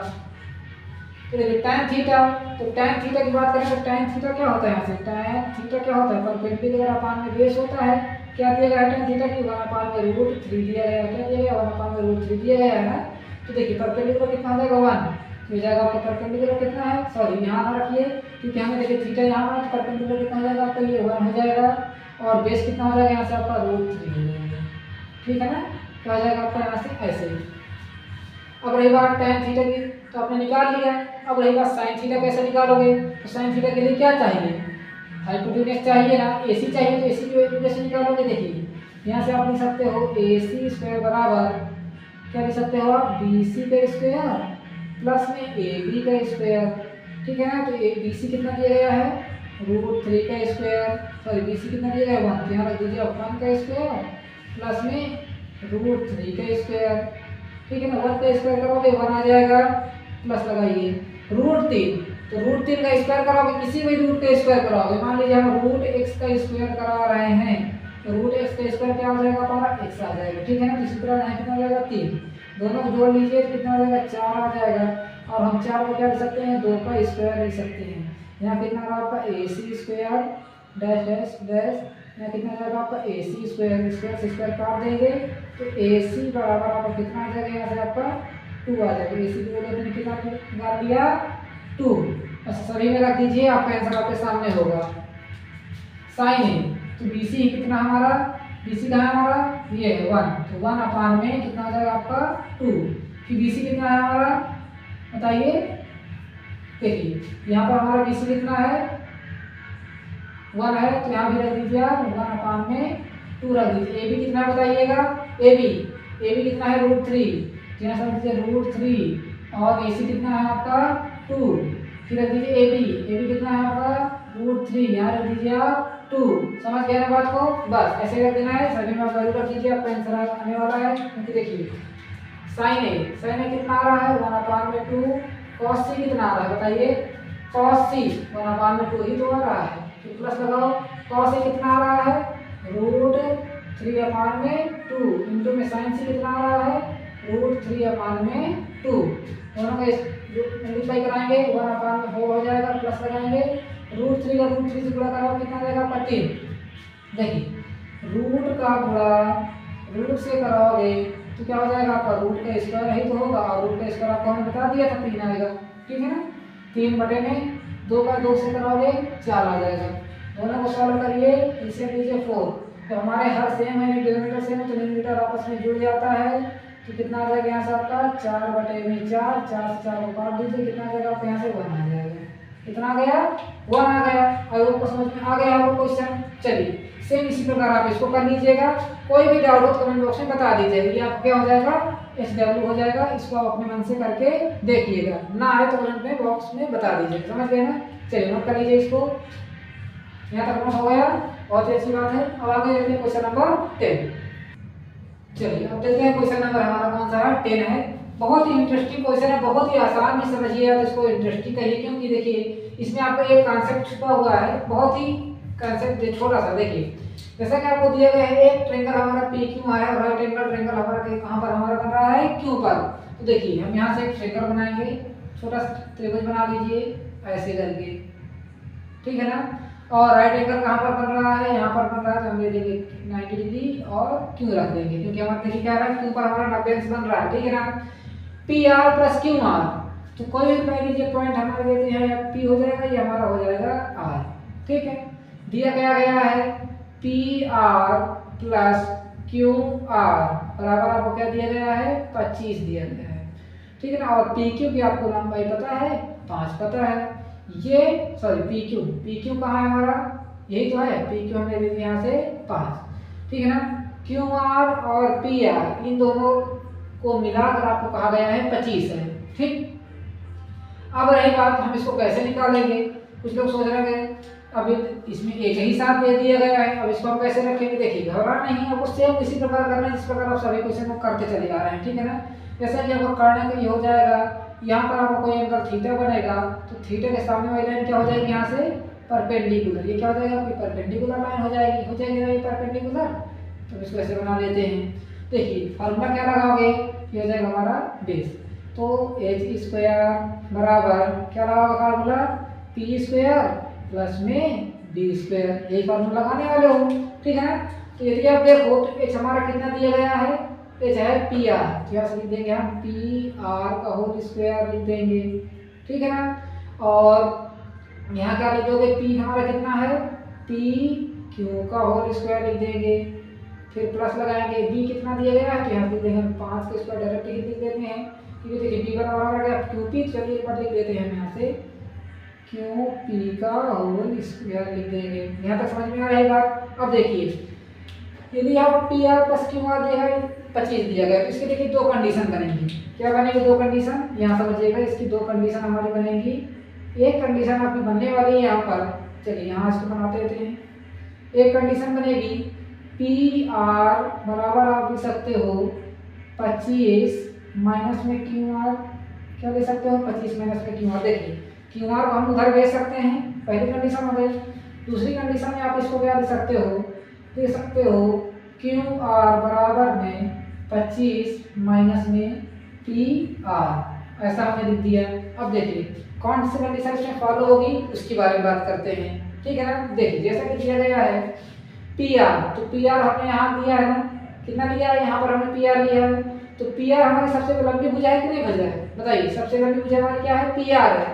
तो देखिए tan थीटा, तो tan थीटा की बात करें तो tan थीटा क्या होता है, यहाँ से tan थीटा क्या होता है, परपेंडिकुलर अपान में बेस होता है। क्या दिया गया है tan थीटा की, 1 अपान में √3 दिया गया है। क्या दिया गया, 1 अपान में √3 दिया गया है ना। तो देखिए परपेंडिकुलर कितना हो जाएगा, 1 हो जाएगा आपका। परपेंडिकुलर कितना है, सॉरी यहाँ ना रखिए क्योंकि हमें देखिए थीटा यहाँ है, तो परपेंडिकुलर कितना हो जाएगा आपका, ये 1 हो जाएगा और बेस कितना हो जाएगा यहाँ से आपका √3 हो जाएगा। ठीक है ना। क्या हो जाएगा आपका यहाँ से ऐसे ही। अब रही बात tan थीटा की, तो आपने निकाल लिया। अब रही बात साइन थीटा कैसे निकालोगे, तो साइन थीटा के लिए क्या चाहिए, हाइपोटेन्यूज चाहिए ना, AC चाहिए। तो AC की वैल्यू कैसे निकालोगे, देखिए यहाँ से आप लिख सकते हो AC² बराबर क्या लिख सकते हो आप, BC का स्क्वायर प्लस में AB का स्क्वायर। ठीक है ना। तो BC कितना दिया गया है, √3 का स्क्वायर, सॉरी BC कितना दिया गया है, 1, यहाँ रख दीजिए 1 का स्क्वायर प्लस में √3 का स्क्वायर। ठीक है ना। 1 का स्क्वायर करोगे 1 आ जाएगा, प्लस लगाइए √3, तो √3 का स्क्वायर कराओगे, किसी भी रूट का स्क्वायर कराओगे। मान लीजिए हम √x का स्क्वायर करा रहे हैं, तो √x का स्क्वायर क्या हो जाएगा हमारा, x आ जाएगा। ठीक है ना। इसी तरह यहाँ कितना हो जाएगा, 3, दोनों को जोड़ लीजिए तो कितना हो जाएगा, 4 आ जाएगा। और हम 4 को क्या लिख सकते हैं, 2 का स्क्वायर लिख सकते हैं। यहाँ कितना होगा आपका AC² डैश डैश डैश, यहाँ कितना हो जाएगा आपका AC² स्क्वायर से स्क्वायर काट देंगे तो AC बराबर आपका कितना आ जाएगा, यहाँ से आपका 2 आ जाएगा। AC की वैल्यू आपने कितना निकाल लिया, 2। अच्छा सभी में रख दीजिए, आपका आंसर आपके सामने होगा। साइन है तो BC कितना हमारा, BC कहाँ है हमारा, ये है 1, तो 1 अपान में कितना हो जाएगा आपका 2। फिर BC कितना है हमारा बताइए, देखिए यहाँ पर हमारा BC कितना है, 1 है, तो यहाँ भी रख दीजिए आप 1 अपान में 2 रख दीजिए। AB कितना है बताइएगा, AB ए बी कितना है √3, यहाँ समझ लीजिए √3 और ए सी कितना है आपका 2, फिर रख दीजिए ए बी कितना है आपका √3, यहाँ रख दीजिए आप 2। समझ गए ना बात को? बस ऐसे कर देना है, सभी में आप वैल्यू रख दीजिए, आपका आंसर आने वाला है। क्योंकि देखिए साइन ए कितना आ रहा है 1/2, कॉस सी कितना आ रहा है बताइए, कॉस सी 1/2 ही तो आ रहा है, फिर प्लस लगाओ, कॉस ए कितना आ रहा है √3/2 इंटू में साइन सी कितना आ रहा है √3/2, दोनों का मल्टीप्लाई कराएंगे 1/4 हो जाएगा, प्लस लगाएंगे √3 का √3 से गुणा कराओ कितना जाएगा आपका 3। देखिए रूट का गुणा रूट से कराओगे तो क्या हो जाएगा आपका रूट का स्क्वायर ही तो होगा, और रूट का स्क्वायर आपको हमने बता दिया था 3 आएगा, ठीक है ना। 3 बटे में 2 का 2 से कराओगे 4 आ जाएगा, दोनों को सॉल्व करिए, इसे लीजिए 4, तो हमारे हर सेम है, डिनोमिनेटर सेम है तो डिनोमिनेटर आपस में जुड़ जाता है, तो कितना आ जाएगा यहाँ से आपका 4 बटे में 4, 4 से 4 को काट दीजिए, कितना आ जाएगा आपको यहाँ से 1 आ जाएगा, कितना आ गया 1 आ गया। अगर आपको समझ में आ गया आपको क्वेश्चन, चलिए सेम इसी प्रकार आप इसको कर लीजिएगा, कोई भी डाउट हो तो कमेंट बॉक्स में बता दीजिएगा, ये आपको क्या हो जाएगा SW हो जाएगा, इसको आप अपने मन से करके देखिएगा, ना आए तो कमेंट बॉक्स में बता दीजिएगा, समझ गए ना। चलिए नोट कर लीजिए इसको, यहाँ तक नोट हो गया, बहुत ही अच्छी बात है। अब आगे देखते हैं क्वेश्चन नंबर 10। चलिए अब देखते हैं क्वेश्चन नंबर हमारा कौन सा है 10 है, बहुत ही इंटरेस्टिंग क्वेश्चन है, बहुत ही आसान भी समझिए आप इसको, इंटरेस्टिंग कहिए, क्योंकि देखिए इसमें आपको एक कॉन्सेप्ट छुपा हुआ है, बहुत ही कॉन्सेप्ट छोटा सा। देखिए जैसा कि आपको दिया गया है एक ट्रायंगल हमारा पी क्यू है और राइट एंगल ट्रायंगल हमारा कहाँ पर हमारा बन रहा है क्यू पर, तो देखिए हम यहाँ से एक ट्रायंगल बनाएंगे, छोटा सा त्रिभुज बना लीजिए ऐसे करके, ठीक है ना, और राइट एंगल कहाँ पर बन रहा है यहाँ पर बन रहा है, तो हम ले लेंगे 90 डिग्री और क्यू रख देंगे, क्योंकि हमारा देखिए क्या है क्यू पर हमारा 90 अंश बन रहा है, ठीक है ना। P R plus Q R, तो कोई भी मान लीजिए पॉइंट हमारे देते हैं, या पी हो जाएगा या हमारा हो जाएगा आर, ठीक है। दिया गया है P R plus Q R बराबर आपको क्या दिया गया है 25 दिया गया है, ठीक है ना। और पी क्यू की आपको लंबाई पता है 5 पता है, ये सॉरी पी क्यू कहाँ है हमारा, यही तो है, पी क्यू हमने दे दिया यहाँ से 5, ठीक है ना। क्यू आर और पी आर इन दोनों को मिलाकर आपको कहा गया है 25 है, ठीक। अब रही बात हम इसको कैसे निकालेंगे, कुछ लोग सोच रहे हैं अब इसमें एक ही साथ दे दिया गया है, अब इसको हम कैसे रखेंगे, देखिए घबराना नहीं है, आपको सेम इसी प्रकार करना है जिस प्रकार आप सभी क्वेश्चन को करते चले आ रहे हैं, ठीक है ना। जैसा कि आपको करने का ये हो जाएगा, यहाँ पर आपको कोई एंगल थीटा बनेगा, तो थीटा के सामने वाली लाइन क्या हो जाएगी यहाँ से परपेंडिकुलर, ये क्या हो जाएगा आपकी परपेंडिकुलर लाइन हो जाएगी ना ये परपेंडिकुलर, तो इसको ऐसे बना लेते हैं। देखिए फार्मूला क्या लगाओगे, ये हो जाएगा हमारा बेस, तो h² बराबर क्या लगाओगे फार्मूला p² प्लस में d², यही फार्मूला लगाने वाले हो, ठीक है ना। तो यदि आप देखो तो h हमारा कितना दिया गया है, h है पी आर, तो यहाँ से लिख देंगे हम पी आर का होल स्क्वायर लिख देंगे, ठीक है ना। और यहाँ क्या लिख दोगे, p हमारा कितना है पी क्यू का होल स्क्वायर लिख देंगे, फिर प्लस लगाएंगे, b कितना दिया गया है तो यहाँ लिख देंगे 5 के स्क्वायर डायरेक्ट लिख देते हैं, क्योंकि देखिए b का बराबर आ गया QP, चलिए एक बार लिख देते हैं हम यहाँ से QP का होल स्क्वायर लिख देंगे, यहाँ तक समझ में आ रही बात। अब देखिए यदि यहाँ P R plus Q R दिया है 25 दिया गया, तो इसके देखिए 2 कंडीशन बनेंगी, क्या बनेगी 2 कंडीशन, यहाँ समझिएगा इसकी 2 कंडीशन हमारी बनेगी। एक कंडीशन आपकी बनने वाली है यहाँ पर, चलिए यहाँ इसको बनाते रहते हैं, एक कंडीशन बनेगी पी आर बराबर आप लिख सकते हो 25 माइनस में क्यू आर, क्या ले सकते हो 25 माइनस में क्यू आर, देखिए क्यू आर को हम उधर भेज सकते हैं, पहली कंडीशन हो गई। दूसरी कंडीशन में आप इसको क्या ले सकते हो क्यू आर बराबर में 25 माइनस में पी आर, ऐसा हमने लिख दिया। अब देखिए कौन सी कंडीशन इसमें फॉलो होगी उसके बारे में बात करते हैं, ठीक है ना। देखिए जैसा कि दिया गया है पी आर, तो पी आर हमने यहाँ दिया है ना, कितना लिया है यहाँ पर हमने पी आर लिया है, तो पी आर हमारी सबसे लंबी भुजा है कि नहीं भुजा है, बताइए सबसे लंबी भुजा हमारी क्या है पी आर है।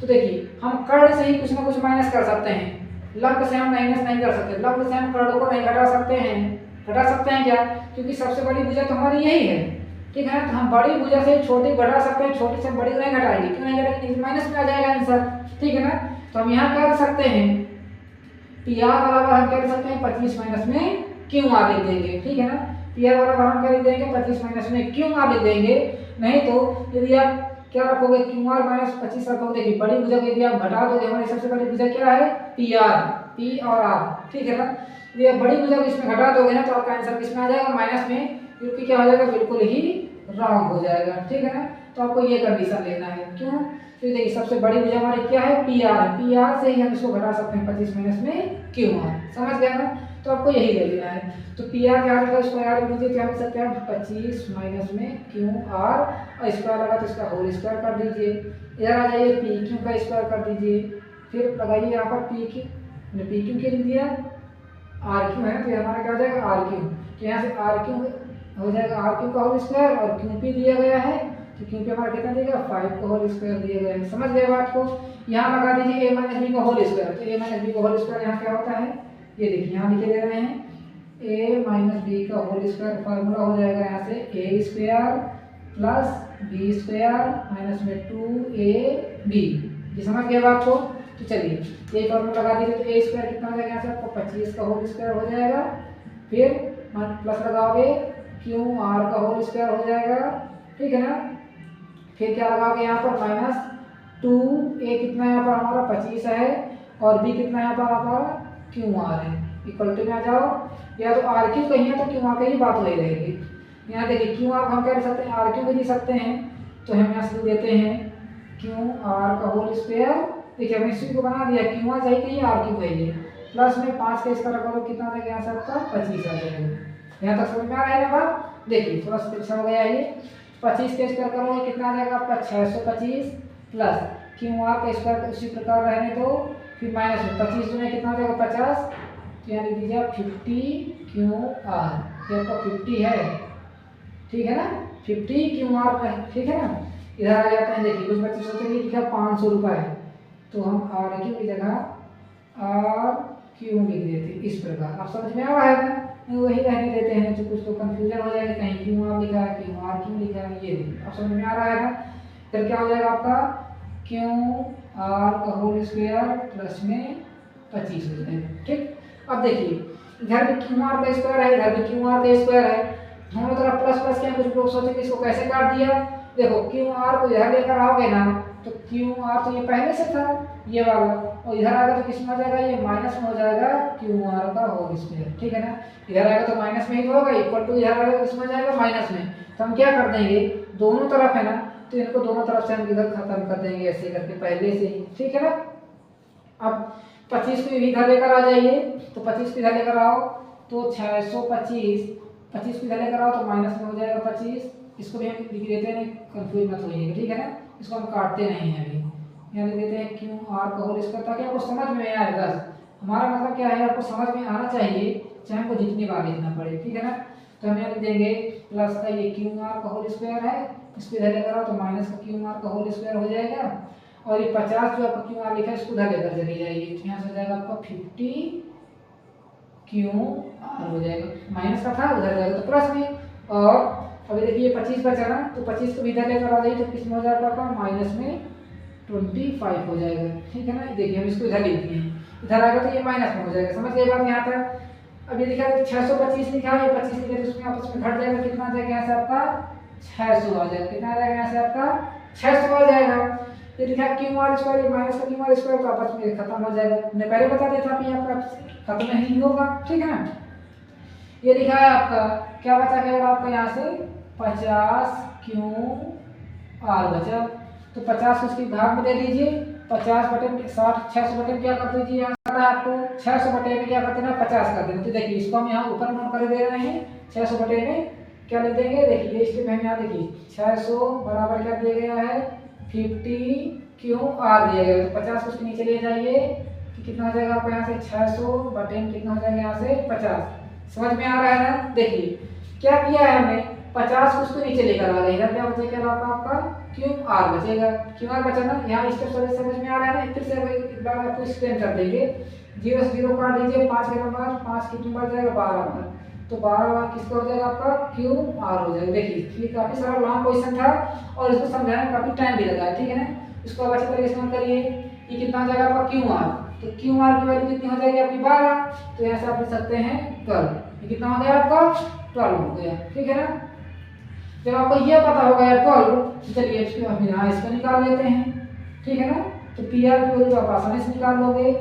तो देखिए हम कर्ण से ही कुछ ना कुछ माइनस कर सकते हैं, लंब से हम माइनस नहीं कर सकते, लंब से हम कर्ण को नहीं घटा सकते हैं क्या, क्योंकि सबसे बड़ी भुजा तो हमारी यही है, ठीक है ना। तो हम बड़ी भुजा से छोटी घटा सकते हैं, छोटी से बड़ी नहीं घटाएंगे, क्यों नहीं घटाएंगे, माइनस में आ जाएगा आंसर, ठीक है ना। तो हम यहाँ कर सकते हैं पी आर बराबर हम क्या कर सकते हैं 25 माइनस में क्यू आर लिख देंगे, ठीक है ना। पी आर बराबर हम क्या लिख देंगे 25 माइनस में क्यू आर लिख देंगे। नहीं तो यदि आप क्या रखोगे क्यू आर माइनस 25 रखोगे, देखिए बड़ी भुजा को यदि आप घटा दोगे, हमारी सबसे बड़ी भुजा क्या है पी आर, पी और आर, ठीक है ना। यदि आप बड़ी भुजा को इसमें घटा दोगे ना तो आपका आंसर किसमें आ जाएगा माइनस में, क्योंकि क्या हो जाएगा बिल्कुल ही रॉन्ग हो जाएगा, ठीक है ना। तो आपको ये कंडीशन लेना है, क्यों, तो देखिए सबसे बड़ी भुजा हमारी क्या है पी आर है, पी आर से ही हम इसको घटा सकते हैं 25 माइनस में क्यू आर, समझ गया ना। तो आपको यही ले लेना है। तो पी आर क्या आएगा उसको याद लीजिए, क्या लिख सकते हैं 25 माइनस में क्यू आर और स्क्वायर लगा तो इसका होल स्क्वायर कर दीजिए। इधर आ जाइए पी क्यू का स्क्वायर कर दीजिए, फिर लगाइए यहाँ पर पी क्यू, मैंने पी क्यू के लिख दिया, आर क्यू है तो हमारा क्या हो जाएगा आर क्यू, तो यहाँ से आर क्यू हो जाएगा आर क्यू का होल स्क्वायर और क्यू पी दिया गया है, तो क्यू पी हमारा कितना दिया 5 का होल स्क्वायर दिया गया है, समझ गए बात को। यहाँ लगा दीजिए ए माइनस बी का होल स्क्वायर, तो ए माइनस बी का होल स्क्वायर यहाँ क्या होता है, ये देखिए यहाँ लिखे दे रहे हैं ए माइनस बी का होल स्क्वायर, फार्मूला हो जाएगा यहाँ से A square plus B square minus में 2ab, ये समझ गए बात को। तो चलिए ये फार्मूला लगा दीजिए, तो ए स्क्वायर कितना हो जाएगा यहाँ से आपको 25 का होल स्क्वायर हो जाएगा, फिर प्लस लगाओगे क्यू आर का होल स्क्वायर हो जाएगा, ठीक है ना। फिर क्या लगाओगे यहाँ पर माइनस 2 ए कितना यहाँ पर हमारा 25 है और बी कितना यहाँ पर हमारा क्यू आर है, इक्वल टू में आ जाओ, या तो आर क्यू कहीं है तो क्यू आर की ही बात वही रहेगी। यहाँ देखिए क्यू आर हम क्या लिख सकते हैं आर क्यू भी लिख सकते हैं, तो हम यहाँ से देते हैं क्यू आर का होल स्क्वायर, देखिए हमने इसी को बना दिया, क्यू आर चाहिए कहीं आर क्यू चाहिए, प्लस में 5 का स्क्वायर करो कितना आ जाएगा यहाँ से आपका 25 आ जाएगा। यहाँ तक समझ में आ रहा है ना बात, देखिए थोड़ा सा पीछे हो गया ये, 25 का स्क्वायर करोगे कितना आ जाएगा आपका 625 प्लस क्यू आर का स्क्वायर उसी प्रकार रहने दो, फिर माइनस में 25 में कितना आ जाएगा 50, तो यहाँ लिख दीजिए आप 50 क्यू आर, ये आपका 50 है, ठीक है ना, 50 क्यू आर, ठीक है ना। इधर आ जाते हैं, देखिए कुछ बच्चे सोचेंगे लिखा 500 रुपये, तो हम आर क्यू की जगह आर क्यू लिख देते इस प्रकार, आप समझ में आ रहा है ना, वही रहने देते हैं, तो कुछ तो कंफ्यूजन हो जाएगा कहीं क्यू आर लिखा है क्यू आर क्यू लिखा है, ये आप समझ में आ रहा है ना। फिर क्या हो जाएगा आपका क्यू आर का होल स्क्वायर प्लस में 25 हो जाएगा, ठीक। अब देखिए इधर भी क्यू आर का स्क्वायर है, इधर भी क्यू आर का स्क्वायर है, दोनों तरफ प्लस प्लस क्या, कुछ लोग सोचेंगे इसको कैसे काट दिया, देखो क्यू आर को इधर लेकर आओगे ना तो क्यू आर तो ये पहले से था ये वाला, और इधर आएगा तो किसमें आ जाएगा ये माइनस में हो जाएगा क्यू आर का होल स्क्वायर, ठीक है ना। इधर आएगा तो माइनस में ही तो होगा, इक्वल टू इधर आएगा तो किसमें आ जाएगा माइनस में, तो हम क्या कर देंगे दोनों तरफ है ना, तो इनको दोनों तरफ से हम इधर खत्म कर देंगे ऐसे करके पहले से ही, ठीक है ना। अब 25 को इधर लेकर आ जाइए, तो 25 को इधर लेकर आओ तो 625, 25 को इधर लेकर आओ तो माइनस में हो जाएगा 25, इसको भी हम लिख देते हैं, कंफ्यूज मत होइएगा, ठीक है ना, इसको हम काटते नहीं हैं अभी, यहाँ लिख देते हैं क्यू आर का होल स्क्वायर, ताकि आपको समझ में आए बस, हमारा मतलब क्या है आपको समझ में आना चाहिए, चाहे हमको जितनी बार लिखना पड़े, ठीक है ना। तो हम यहाँ लिख देंगे प्लस का ये क्यू आर का होल स्क्वायर है, इसको इधर लेकर आओ तो माइनस का क्यू आर का होल स्क्वायर हो जाएगा, और ये 50 जो आपका क्यू आर लिखा है इसको उधर लेकर चले जाइए, तो यहाँ से हो जाएगा आपका 50 क्यू आर हो जाएगा, माइनस का था उधर जाएगा तो प्लस में, और अभी देखिए 25 बचा ना, तो 25 को भी इधर लेकर आ जाइए तो किसमें हो जाएगा आपका माइनस में 25 हो जाएगा, ठीक है ना। देखिए हम इसको इधर लिख दिए, इधर आएगा तो ये माइनस में हो जाएगा, समझ गए बात यहाँ तक। अब ये लिखा है 625 लिखा है, ये 25 लिखा है तो उसमें आपस में घट जाएगा, कितना आ जाएगा यहाँ से आपका 600 आ जाएगा, कितना आ जाएगा यहाँ से आपका 600 आ जाएगा। ये लिखा है क्यू आर स्क्वायर माइनस का क्यू आर स्क्वायर तो आपस में खत्म हो जाएगा, मैंने पहले बता दिया था कि आपका खत्म नहीं होगा, ठीक है ना। ये लिखा है आपका क्या बचा केवल आपका यहाँ से 50 क्यू आर बचा, तो 50 उसकी भाग में दे दीजिए, 50 बटे 60, 600 बटे क्या कर दीजिए, यहाँ है आपको 600 बटे में क्या करते हैं 50 कर देना, तो देखिए इसको हम यहाँ ऊपर नोट कर दे रहे हैं, 600 बटे में क्या लिख देंगे, देखिए स्टेप में यहाँ देखिए 600 बराबर क्या दिया गया है 50 क्यू आर दिया गया है, तो 50 उसके नीचे ले जाइए तो कितना हो जाएगा आपको यहाँ से 600 बटे में कितना हो जाएगा यहाँ से 50, समझ में आ रहा है ना। देखिए क्या किया है हमने 50 को उसको नीचे लेकर आ गए, इधर क्या बचेगा आपका क्यू आर बचेगा, क्यू आर बचा ना, यहाँ स्टेप समझ में आ रहा है ना। फिर से एक बार आपको एक्सप्लेन कर देंगे, 0 से 0 काट दीजिए, 5 के नंबर 5 कितनी बार जाएगा 12 बार, तो 12 बार किसका हो जाएगा आपका क्यू आर हो जाएगा। देखिए ये काफी सारा लॉन्ग क्वेश्चन था और इसको समझाने में काफी टाइम भी लगा है, ठीक है ना। इसको आप अच्छे तरीके से नोट करिए, ये कितना हो जाएगा आपका क्यू आर, तो क्यू आर की वैल्यू कितनी हो जाएगी आपकी 12, तो यहाँ से आप लिख सकते हैं 12। ये कितना हो गया आपका 12 हो गया, ठीक है ना। जब आपको ये पता होगा यार 12, चलिए इसको हम यहाँ इसको निकाल लेते हैं, ठीक है ना। तो पी आर की वैल्यू आप आसानी से निकाल लोगे।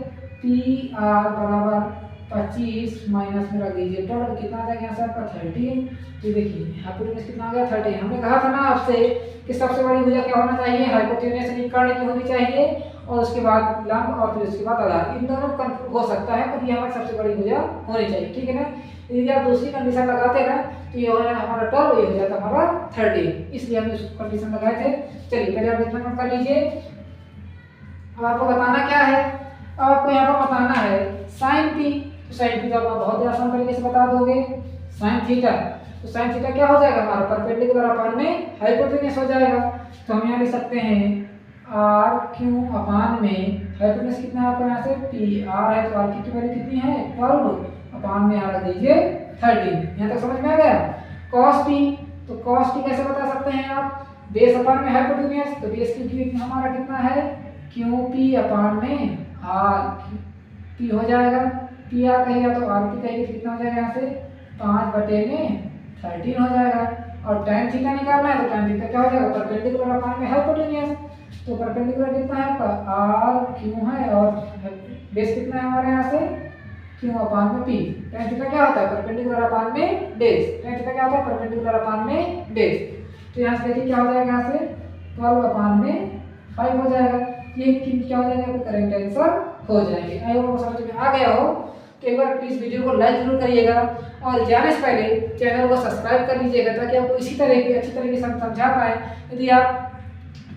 पी आर बराबर 25 माइनस में रख दीजिए 12, कितना आ जाएगा यहाँ से आपका 13। तो देखिए हाइपोटेन्यूज कितना आ गया 13। हमने कहा था ना आपसे कि सबसे बड़ी भुजा क्या होना चाहिए, हाइपोटेन्यूज से निकालने की होनी चाहिए और उसके बाद लंब और फिर उसके बाद आधार, इन दोनों कंफ्यूज हो सकता है पर ये हमारी सबसे बड़ी भुजा होनी चाहिए, ठीक है ना। यदि आप दूसरी कंडीशन लगाते ना तो ये हो जाएगा हमारा 12, ये हो जाता हमारा 13, इसलिए हमने उसको कंडीशन लगाए थे। चलिए पहले आप इतना नोट कर लीजिए। अब आपको बताना क्या है, अब आपको यहाँ पर बताना है साइन थी, तो साइन थीटा आप बहुत आसान तरीके से बता दोगे। साइन थीटा, तो साइन थीटा क्या हो जाएगा हमारा परपेंडिकुलर अपान में हाइपोटेन्यूज हो जाएगा। तो हम यहाँ लिख सकते हैं आर क्यू अपान में हाइपोटेन्यूज कितना है आपको यहाँ से पी आर है, तो आर की वैल्यू कितनी है 12 अपान में आर दीजिए 13। यहाँ तक समझ में आ गया। कॉस टी, तो कॉस टी कैसे बता सकते हैं आप, बेस अपान में हाइपोटेन्यूज, तो बेस की हमारा कितना है क्यू पी अपान में आर पी हो जाएगा। पी आर कहेगा तो आर पी कहेगी तो कितना हो जाएगा यहाँ से 5/13 हो जाएगा। और tan थीटा निकालना है तो tan थीटा क्या हो जाएगा परपेंडिकुलर अपान में हाइपोटेन्यूज, तो परपेंडिकुलर कितना है आपका आर क्यू है और बेस कितना है हमारे यहाँ से क्यू अपान में पी। tan थीटा क्या होता है परपेंडिकुलर अपान में बेस, tan थीटा क्या होता है परपेंडिकुलर अपान में बेस। तो यहाँ से देखिए क्या हो जाएगा यहाँ से 12 अपान में 5 हो जाएगा। ये क्या हो जाएगा करेंट आंसर हो जाएंगे। आई होप समझ में आ गया हो। तो एक बार प्लीज़ वीडियो को लाइक जरूर करिएगा और जाने से पहले चैनल को सब्सक्राइब कर लीजिएगा ताकि आपको इसी तरह की अच्छी तरीके से हम समझा पाएँ। यदि आप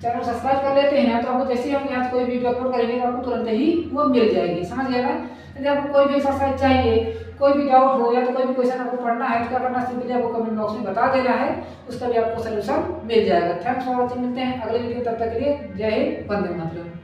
चैनल को सब्सक्राइब कर लेते हैं तो आपको जैसे ही हम यहाँ कोई वीडियो अपलोड करेंगे तो आपको तुरंत ही वो मिल जाएगी, समझ गया ना। यदि आपको कोई भी एक्सरसाइज चाहिए, कोई भी डाउट हो या तो कोई भी क्वेश्चन आपको पढ़ना है तो क्या करना, सिंपली आपको कमेंट बॉक्स में बता देना है, उसका भी आपको सोल्यूशन मिल जाएगा। थैंक्स फॉर वॉचिंग, मिलते हैं अगले वीडियो, तब तक के लिए जय हिंद, वंदे मातरम।